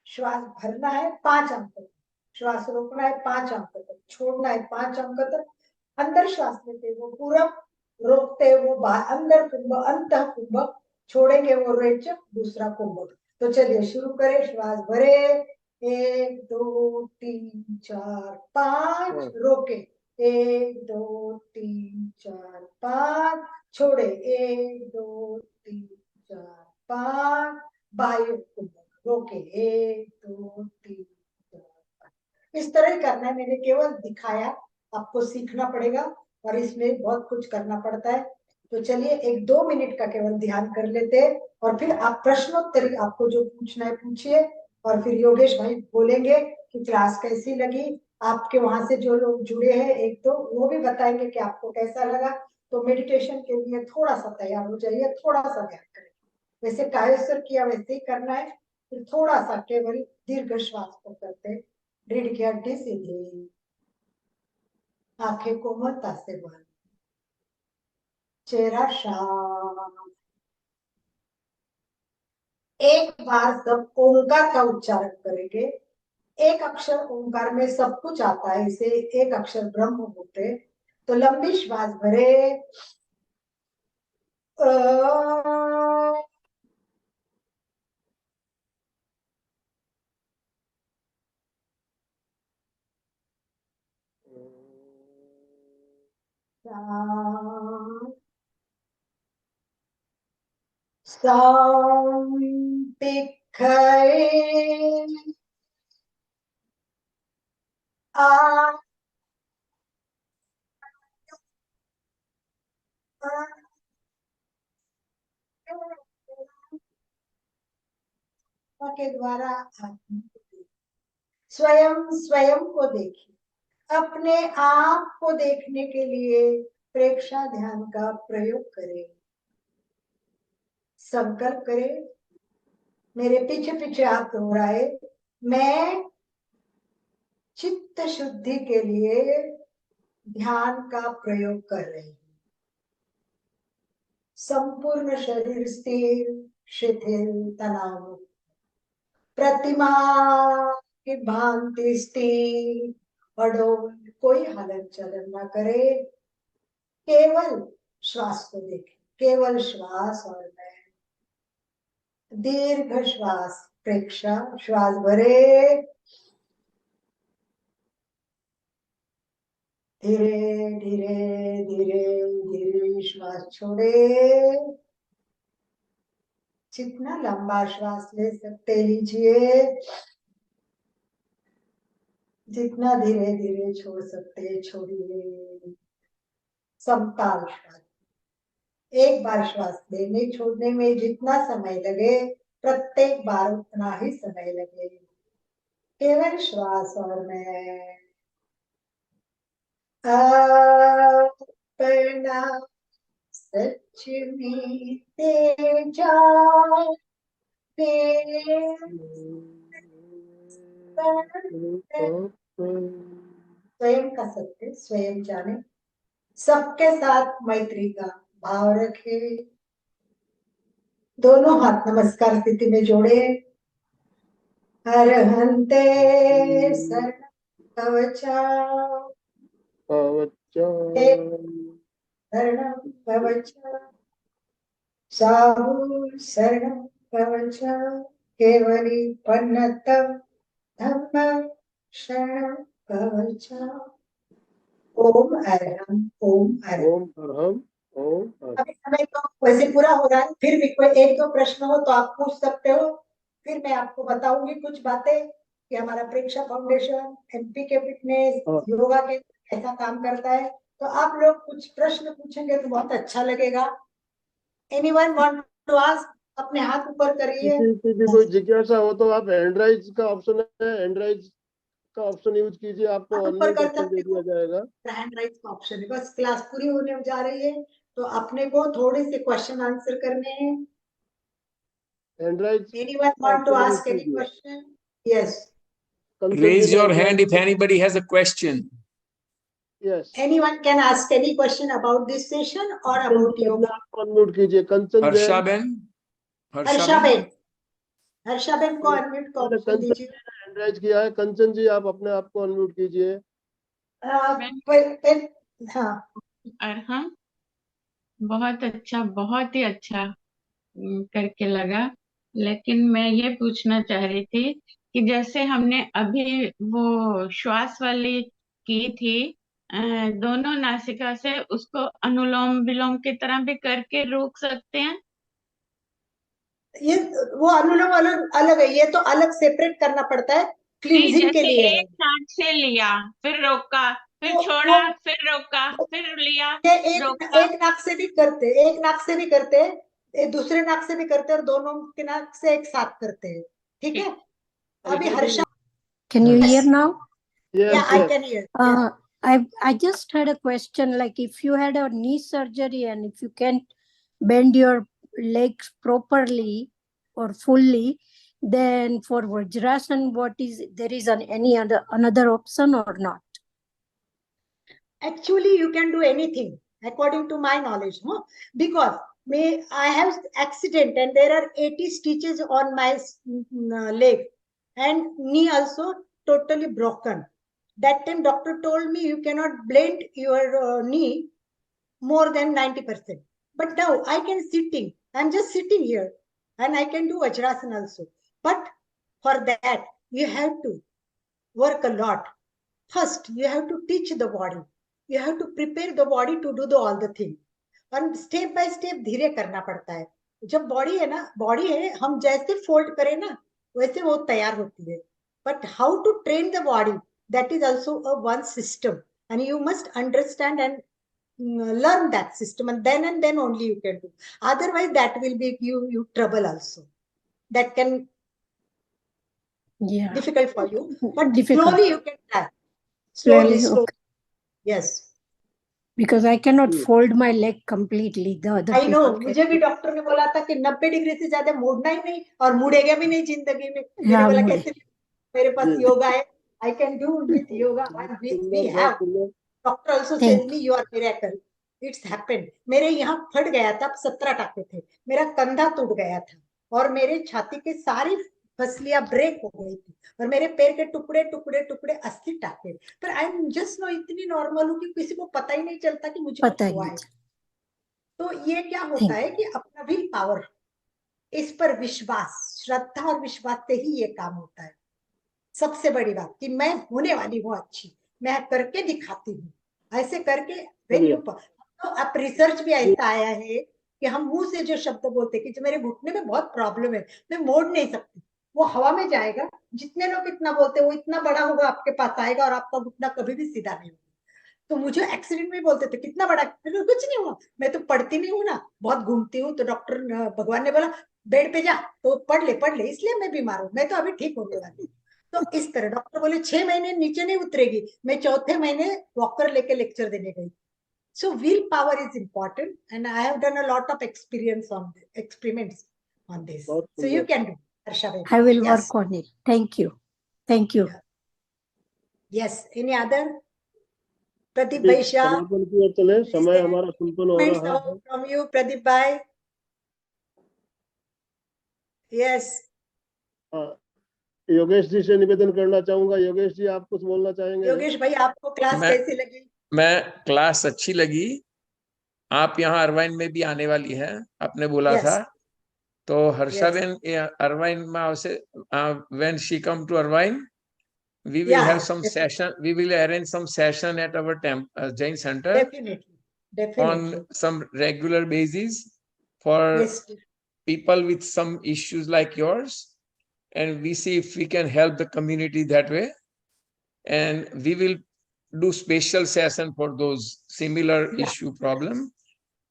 श्वास भरना है 5 अंक तक, श्वास रोकना है 5 अंक तक, छोड़ना है 5 अंक तक, अंदर श्वास लेते वो पूरब, रोकते वो बाहर, अंदर कुंभक, अंत कुंभक, छोड़ेंगे वो रेचक, दूसरा कुंभक। तो चलिए शुरू करें, श्वास भरे, 1 2 3 4 5, रोके, 1 2 3 4 5, छोड़े, 1 2 3 4 5, बाह्य कुंभक, रोके, 1 2 3 4 5। इस तरह ही करना है, मैंने केवल दिखाया, आपको सीखना पड़ेगा और इसमें बहुत कुछ करना पड़ता है। तो चलिए 1-2 मिनट का केवल ध्यान कर लेते हैं, और फिर आप प्रश्नोत्तरी, आपको जो पूछना है पूछिए, और फिर योगेश भाई बोलेंगे कि क्लास कैसी लगी, आपके वहां से जो लोग जुड़े हैं एक दो, वो भी बताएंगे कि आपको कैसा लगा। तो मेडिटेशन के लिए थोड़ा सा तैयार हो जाइए, थोड़ा सा ध्यान करें, वैसे कायस्वर किया वैसे ही करना है, फिर थोड़ा सा केवल दीर्घ श्वास को करते, रीढ़ की हड्डी सीधी, आंखें कोमलता से बंद, चेहरा शांत। एक बार सब ओंकार का उच्चारण करेंगे, एक अक्षर ओंकार में सब कुछ आता है, इसे एक अक्षर ब्रह्म बोलते। तो लंबी श्वास भरे, के द्वारा स्वयं स्वयं को देखिए, अपने आप को देखने के लिए प्रेक्षा ध्यान का प्रयोग करें, संकल्प करें, मेरे पीछे पीछे आप दोहराए, मैं चित्त शुद्धि के लिए ध्यान का प्रयोग कर रही हूँ। संपूर्ण शरीर स्थिर, शिथिल, तनाव मुक्त, प्रतिमा की भांति स्थिर, अडोल, कोई हलन चलन ना करे, केवल श्वास को देखे, केवल श्वास और मैं। दीर्घ श्वास, प्रेक्षा, श्वास भरे, धीरे धीरे धीरे धीरे श्वास छोड़े। जितना लंबा श्वास ले सकते लीजिए, जितना धीरे धीरे छोड़ सकते छोड़िए। समताल श्वास, एक बार श्वास लेने छोड़ने में जितना समय लगे, प्रत्येक बार उतना ही समय लगे। केवल श्वास और मैं। अपना सच में तेजा स्वयं का सत्य स्वयं जाने, सबके साथ मैत्री का भाव रखे। दोनों हाथ नमस्कार स्थिति में जोड़े। अरहंते शरण कवचा, शरणं कवचा, साहु शरणं कवचा, केवली पन्नतम धम्मं शरणं कवचा। ओम अरहम, ओम अरहम। ओम अरहम, ओम अरहम। अभी समय तो वैसे पूरा हो रहा है, फिर भी कोई एक दो प्रश्न हो तो आप पूछ सकते हो। फिर मैं आपको बताऊंगी कुछ बातें कि हमारा प्रेक्षा फाउंडेशन, एमपी के फिटनेस, योगा के कैसा काम करता है। तो आप लोग कुछ प्रश्न पूछेंगे तो बहुत अच्छा लगेगा। Anyone want to ask? अपने हाथ ऊपर करिए। किसी की कोई जिज्ञासा हो तो आप हैंड राइज का ऑप्शन है, हैंड राइज का ऑप्शन यूज कीजिए, आपको आप ऊपर अनम्यूट कर ऑप्शन दे सकते दिया हो, जाएगा। हैंड राइज का ऑप्शन है। बस क्लास पूरी होने जा रही है तो अपने को थोड़े से क्वेश्चन आंसर करने हैं। हैंड राइज एनीवन का want to option use ask any कीजिए। Question? Yes, Raise your hand if anybody has a question. Yes, anyone can ask any question about this session or about अपने yoga. आप को unmute कीजिए। कंचन Harsha Jain, Ben? हर्षाबेन, हर्षाबेन को unmute का मैंने option कंचन दीजिए। जी ने हैंड राइज किया है। कंचन जी, आप अपने आप को अनम्यूट कीजिए। हाँ, अरहम, बहुत ही अच्छा करके लगा। लेकिन मैं ये पूछना चाह रही थी कि जैसे हमने अभी वो श्वास वाली की थी, दोनों नासिका से उसको अनुलोम विलोम की तरह भी करके रोक सकते हैं? ये वो अनुलोम अलग अलग है, ये तो अलग सेपरेट करना पड़ता है, नहीं, क्लींजिंग के जैसे लिए है। एक नाक से लिया, फिर रोका, फिर वो छोड़ा, फिर रोका, फिर लिया, ये रोका। एक नाक से भी करते, एक नाक से भी करते हैं, एक दूसरे नाक से भी करते हैं, और दोनों के नाक से एक साथ करते हैं। ठीक है। अभी Harsha, Can you hear Yes. now? yeah, yes, I yes. can hear. I just had a question. Like, if you had a knee surgery and if you can't bend your legs properly or fully, then for Vajrasan, there is any another option or not? Actually, you can do anything according to my knowledge, no? Because I have accident and there are 80 stitches on my leg and knee also totally broken. That time doctor told me you cannot bend your knee more than 90%. But now I can sitting. I'm just sitting here and I can do Vajrasana also. But for that, you have to work a lot. First, you have to teach the body. You have to prepare the body to do all the thing. और step by step धीरे करना पड़ता है। जब body है ना, body है, हम जैसे फोल्ड करें ना वैसे वो तैयार होती है। But how to train the body, that is also a one system and you must understand and learn that system, and then only you can do. Otherwise that will be you trouble also. That can Yeah. difficult for you, but Difficult. slowly you can try. Slowly. Okay. Yes. because I cannot fold my leg completely. The other I know, people can. मुझे भी doctor ने बोला था कि 90 degree से ज्यादा मोड़ना ही नहीं और मुड़ेगा भी नहीं जिंदगी में। मैंने हाँ, बोला मुड़े। कैसे, मेरे पास जी। योगा है, I can do with yoga and we सुंदर हैव। बहुत सुंदर। Doctor also Thank says me you are miracle, it's happened. मेरे यहाँ फट गया था, 17 टाके थे, मेरा कंधा टूट गया था और मेरे छाती के सारी फसलियां ब्रेक हो गई थी और मेरे पैर के टुकड़े टुकड़े टुकड़े 80 टाके। पर आई एम जस्ट नो इतनी नॉर्मल हूँ कि किसी को पता ही नहीं चलता कि मुझे पता कुछ ही हुआ नहीं है। तो ये क्या होता है कि अपना भी पावर, इस पर विश्वास, श्रद्धा और विश्वास से ही ये काम होता है। सबसे बड़ी बात कि मैं होने वाली हूँ अच्छी, मैं करके दिखाती हूँ, ऐसे करके when you तो अब रिसर्च भी ऐसा आया है कि हम मुंह से जो शब्द बोलते हैं कि जो मेरे घुटने में बहुत प्रॉब्लम है, मैं मोड़ नहीं सकती, वो हवा में जाएगा। जितने लोग इतना बोलते हैं वो इतना बड़ा होगा, आपके पास आएगा और आपका घुटना कभी भी सीधा नहीं होगा। तो मुझे एक्सीडेंट में बोलते थे कितना बड़ा, कुछ नहीं हुआ, मैं तो पढ़ती नहीं हूँ ना, बहुत घूमती हूँ। तो डॉक्टर भगवान ने बोला बेड पे जा, तो पढ़ ले, इसलिए मैं बीमार हूँ, मैं तो अभी ठीक होने वाली। तो इस तरह डॉक्टर बोले 6 महीने नीचे नहीं उतरेगी, मैं चौथे महीने वॉकर लेके लेक्चर देने गई। So will power is important and I have done a lot of experiments on this. So you can do, Harsha. I will Yes. work on it. Thank you. Thank you. Yes. Any other? Pradeep Bhai Shah. समापन की ओर चले, समय हमारा संपन्न हो रहा है। From you, Pradeep Bhai. Yes. Yogesh ji से निवेदन करना चाहूंगा। योगेश जी, आप कुछ बोलना चाहेंगे? योगेश भाई, आपको क्लास कैसी लगी? मैं क्लास अच्छी लगी। आप यहाँ अरवाइन में भी आने वाली है, आपने बोला Yes. था। तो हर्षाबेन अरवाइन में से when she come to Irvine, we will have some session. We will arrange some session at our Jain Center Definitely. on some regular basis for Yes. people with some issues like yours, and we see if we can help the community that way. And we will do special session for those similar issue problem.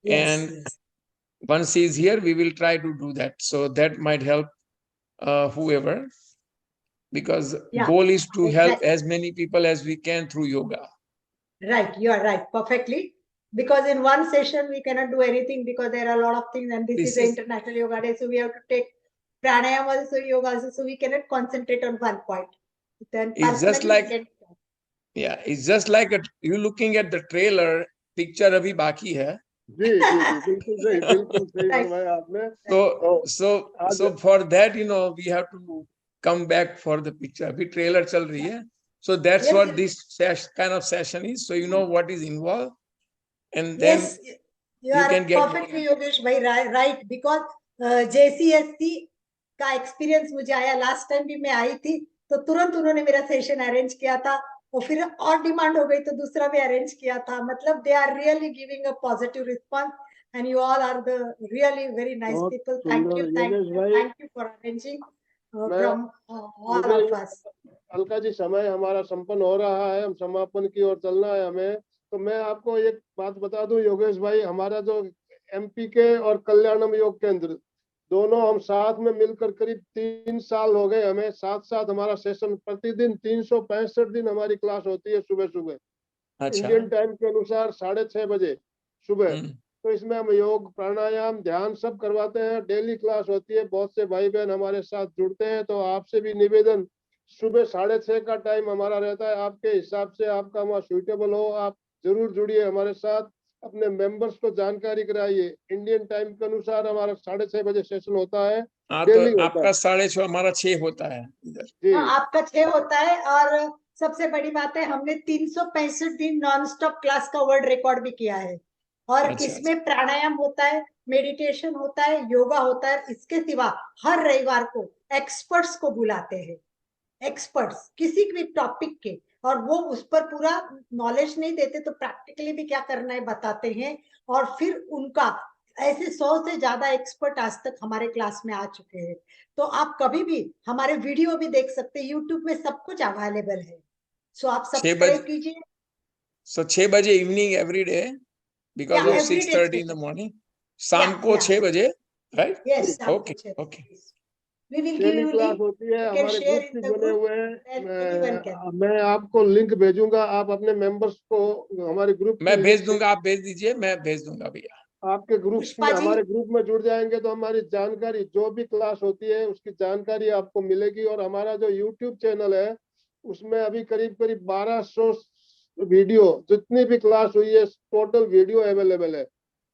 Yes. And Yes. once he is here, we will try to do that. So that might help whoever, because goal is to help as many people as we can through yoga. Right, you are right, perfectly. Because in one session we cannot do anything because there are a lot of things, and this is the International Yoga Day, so we have to take pranayama also, yoga also, so we cannot concentrate on one point. Then it's just like it's just like you looking at the trailer picture abhi baki hai. जी बिल्कुल सही बोला आपने। So for that, we have to come back for the picture. Abhi trailer chal rahi hai. So that's what this kind of session is. So you know what is involved, and then you are can get perfectly Yogesh bhai right, because JCSC का experience मुझे आया। Last time भी मैं आई थी तो तुरंत उन्होंने मेरा सेशन अरेंज किया था और फिर और डिमांड हो गई तो दूसरा भी अरेंज किया था। मतलब they are really giving a positive response and you all are the really very nice people. Thank you for arranging from all of us. Alka ji, समय हमारा संपन्न हो रहा है, हम समापन की ओर चलना है हमें। तो मैं आपको एक बात बता दूं योगेश भाई, हमारा जो एमपी के और कल्याणम योग केंद्र दोनों हम साथ में मिलकर करीब 3 साल हो गए। हमें साथ हमारा सेशन प्रतिदिन 365 दिन हमारी क्लास होती है सुबह इंडियन टाइम के अनुसार 6:30 बजे सुबह। तो इसमें हम योग, प्राणायाम, ध्यान सब करवाते हैं। डेली क्लास होती है, बहुत से भाई बहन हमारे साथ जुड़ते हैं। तो आपसे भी निवेदन, सुबह 6:30 का टाइम हमारा रहता है, आपके हिसाब से आपका वहाँ सुइटेबल हो, आप जरूर जुड़िए हमारे साथ। अपने मेंबर्स को जानकारी कराइए। इंडियन टाइम के अनुसार हमारा 6:30 बजे सेशन होता है। तो आपका 6:30 हमारा 6 होता है इधर। आपका 6 होता है। और सबसे बड़ी बात है, हमने 365 दिन नॉन स्टॉप क्लास का वर्ल्ड रिकॉर्ड भी किया है। और इसमें प्राणायाम होता है, मेडिटेशन होता है, योगा होता है। इसके सिवा हर रविवार को एक्सपर्ट्स को बुलाते हैं, एक्सपर्ट्स किसी भी टॉपिक के, और वो उस पर पूरा नॉलेज नहीं देते तो प्रैक्टिकली भी क्या करना है बताते हैं। और फिर उनका ऐसे 100 से ज्यादा एक्सपर्ट आज तक हमारे क्लास में आ चुके हैं। तो आप कभी भी हमारे वीडियो भी देख सकते हैं, यूट्यूब में सब कुछ अवेलेबल है। सो आप सब्सक्राइब कीजिए। सो 6 बजे evening every day, because of 6:30 in the morning, शाम को 6 बजे, right? Yes, okay. We will give daily you class link. होती है, You can हमारे share ग्रुप in भी the बने group हुए that anyone हैं। can. मैं आपको लिंक भेजूंगा, आप अपने मेंबर्स को हमारे ग्रुप की मैं भेज link दूंगा, आप भेज दीजिए, मैं भेज दूंगा भैया। आपके ग्रुप पुष्पा में, जी, हमारे ग्रुप में जुड़ जाएंगे तो हमारी जानकारी, जो भी क्लास होती है उसकी जानकारी आपको मिलेगी। और हमारा जो यूट्यूब चैनल है उसमें अभी करीब करीब 1200 वीडियो, जितनी भी क्लास हुई है टोटल वीडियो अवेलेबल है,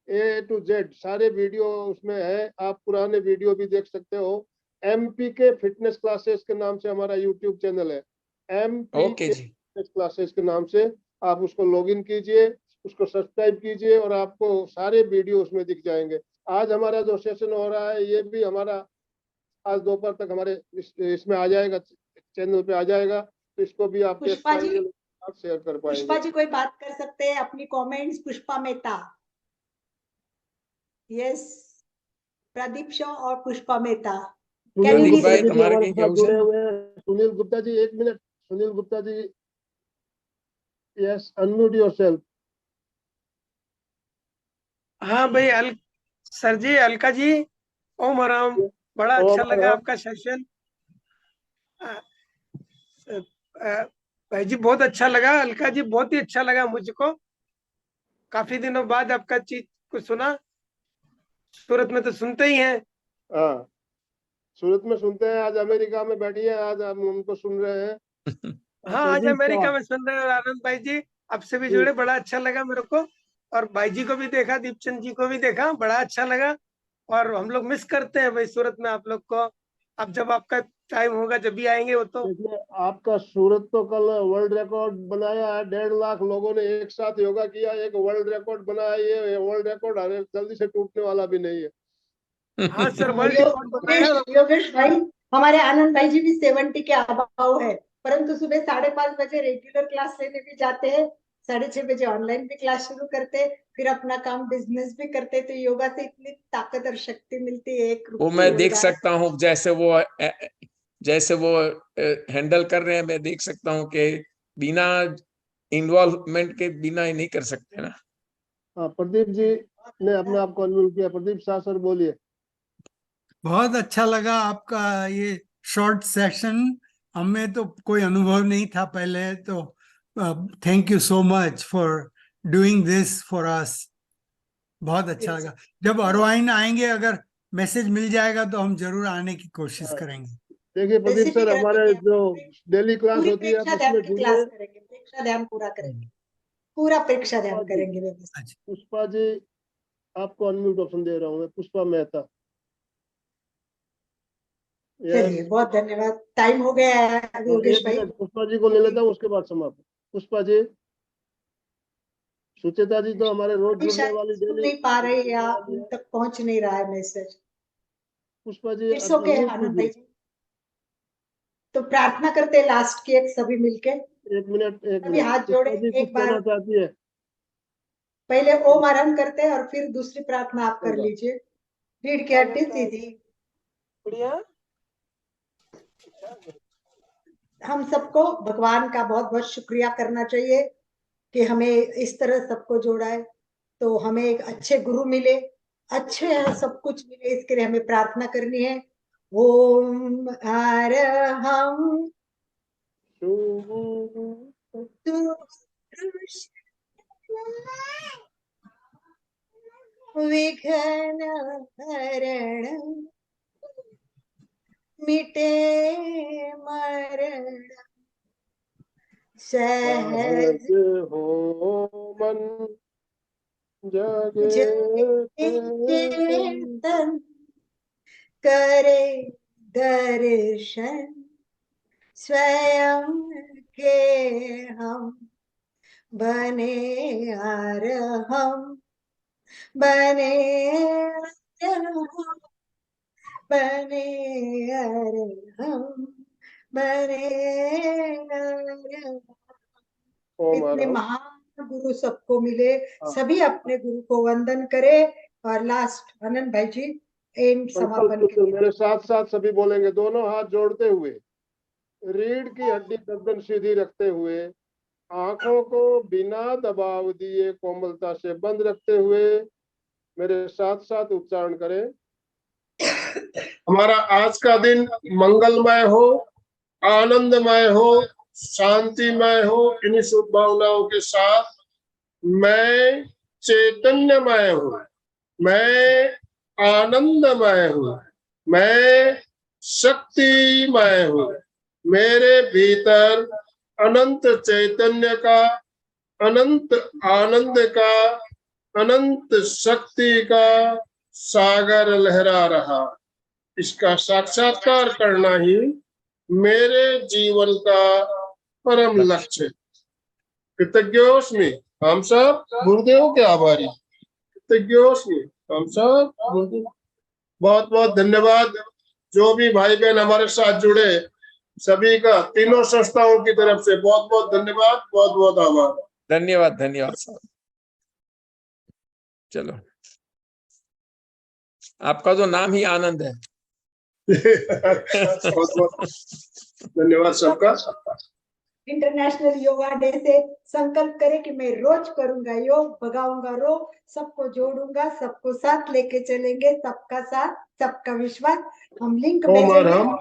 A to Z सारे वीडियो उसमें है। आप पुराने वीडियो भी देख सकते हो। MPK फिटनेस क्लासेस के नाम से हमारा यूट्यूब चैनल है, ओके MPK जी। फिटनेस क्लासेस के नाम से। आप उसको लॉगिन कीजिए, उसको सब्सक्राइब कीजिए और आपको सारे वीडियो उसमें दिख जाएंगे। आज हमारा जो सेशन हो रहा है ये भी हमारा आज दोपहर तक हमारे इसमें आ जाएगा, चैनल पे आ जाएगा, तो इसको भी आप टेस्ट पुष्पा जी, पाएंगे, आप शेयर कर पुष्पा पाएंगे। जी कोई बात कर सकते हैं अपनी कमेंट्स? पुष्पा मेहता, यस, प्रदीप शॉ और Pushpa Mehta, can you Sunil Pradeep please Gupta भाई जी भी तुम्हारे हमारे कहीं साथ व्यूज जुड़े है? हुए हैं। सुनील गुप्ता जी, एक minute. Sunil Gupta ji, yes, unmute yourself. हाँ भाई, सर जी, अलका जी, ओम आराम, बड़ा अच्छा लगा आपका सेशन। भाई जी बहुत अच्छा लगा, अलका जी बहुत ही अच्छा लगा मुझको। काफी दिनों बाद आपका चीज कुछ सुना। सूरत में तो सुनते ही हैं। हाँ, सूरत में सुनते हैं, आज अमेरिका में बैठी है, आज हम उनको सुन रहे हैं। हाँ, आज प्रदीप अमेरिका शाह में सुन रहे हैं। और आनंद भाई जी, आपसे भी जी, जुड़े, बड़ा अच्छा लगा मेरे को। और भाई जी को भी देखा, दीपचंद जी को भी देखा, बड़ा अच्छा लगा। और हम लोग मिस करते हैं भाई सूरत में आप लोग को। अब जब आपका टाइम होगा जब भी आएंगे वो तो। देखिए आपका सूरत तो कल वर्ल्ड रिकॉर्ड बनाया है, 1.5 लाख लोगों ने एक साथ योगा किया, एक वर्ल्ड रिकॉर्ड बनाया। ये वर्ल्ड रिकॉर्ड अरे जल्दी से टूटने वाला भी नहीं है। हाँ सर, वर्ल्ड रिकॉर्ड बनाया। योगेश भाई, हमारे आनंद भाई जी भी 70 के अभाव है, परंतु सुबह 5:30 बजे रेगुलर क्लास लेने भी जाते हैं, 6:30 बजे ऑनलाइन भी क्लास शुरू करते, फिर अपना काम बिजनेस भी करते। तो योगा से इतनी ताकत और शक्ति मिलती है, एक वो रूप मैं से देख योगा। सकता हूँ, जैसे वो हैंडल कर रहे हैं, मैं देख सकता हूँ कि बिना इन्वॉल्वमेंट के बिना ही नहीं कर सकते ना। हाँ, प्रदीप जी ने अपने आप को अनम्यूट किया। प्रदीप शाह सर बोलिए। बहुत अच्छा लगा आपका ये शॉर्ट सेशन। हमें तो कोई अनुभव नहीं था पहले, तो thank you so much for doing this for us. बहुत अच्छा लगा। जब अरवाइन आएंगे, अगर मैसेज मिल जाएगा तो हम जरूर आने की कोशिश करेंगे। देखिए प्रदीप सर, स्पेसिफिक हमारे रखेंगे, जो डेली क्लास पूरी होती है आप प्रेक्षा ध्यान उसमें की जुड़िए। क्लास करेंगे, प्रेक्षा ध्यान पूरा करेंगे, पूरा प्रेक्षा पुष्पा ध्यान जी, करेंगे व्यवस्थित। अच्छा, पुष्पा जी आपको अनम्यूट ऑप्शन दे रहा हूँ मैं, पुष्पा मेहता। यस, चलिए, बहुत धन्यवाद, टाइम हो गया है योगेश एक भाई। मिनट, पुष्पा जी को ले लेता हूँ, उसके बाद समाप्त। पुष्पा जी, सुचेता जी तो हमारे रोज अभी जुड़ने शायद वाली, सुन डेली नहीं पा रहे या जुड़ने वाली उन है। तक पहुंच नहीं रहा है message. Pushpa ji it's okay unmute Anand भाई कीजिए। जी। तो प्रार्थना करते हैं लास्ट की, एक सभी मिलके, एक मिनट, एक सभी मिनट, हाथ जोड़े पुष्पा जी कुछ एक कहना बार। चाहती है। पहले ओम आरंभ करते हैं और फिर दूसरी प्रार्थना आप कर होगा। लीजिए। रीढ़ की हड्डी सीधी। बढ़िया। हम सबको भगवान का बहुत बहुत शुक्रिया करना चाहिए कि हमें इस तरह सबको जोड़ा है, तो हमें एक अच्छे गुरु मिले, अच्छे सब कुछ मिले, इसके लिए हमें प्रार्थना करनी है। ओम अरहम विघ्न हरण मिटे मरण सहज सहज हो मन जगे चेतन करे दर्शन स्वयं के हम बने अरहम बने अरहम बने अरहम बने अरहम। ओम इतने अरहम। महान गुरु सबको मिले, सभी अपने गुरु को वंदन करे। और लास्ट आनंद भाई जी एंड संकल्प समापन के सूत्र लिए। मेरे साथ साथ सभी बोलेंगे, दोनों हाथ जोड़ते हुए, रीढ़ की हड्डी गर्दन सीधी रखते हुए, आंखों को बिना दबाव दिए कोमलता से बंद रखते हुए मेरे साथ साथ उच्चारण करें। हमारा आज का दिन मंगलमय हो, आनंदमय हो, शांतिमय हो। इन्हीं शुभ भावनाओं के साथ मैं चैतन्यमय हूँ, मैं आनंदमय हूँ, मैं शक्तिमय हूँ। मेरे भीतर अनंत चैतन्य का, अनंत आनंद का, अनंत शक्ति का सागर लहरा रहा। इसका साक्षात्कार करना ही मेरे जीवन का परम लक्ष्य है। कृतज्ञोस्मि, हम सब गुरुदेव के आभारी। कृतज्ञोस्मि, हम सब गुरुदेव। बहुत बहुत धन्यवाद जो भी भाई बहन हमारे साथ जुड़े, सभी का तीनों संस्थाओं की तरफ से बहुत बहुत धन्यवाद, बहुत बहुत आभार। धन्यवाद, धन्यवाद साहब। चलो, आपका तो नाम ही आनंद है। बहुत बहुत धन्यवाद सबका। इंटरनेशनल योगा डे से संकल्प करें कि मैं रोज करूंगा योग, भगाऊंगा रोग, सबको जोड़ूंगा, सबको साथ लेके चलेंगे, सबका साथ, सबका विश्वास। हम लिंक ओम भेजेंगे। अरहम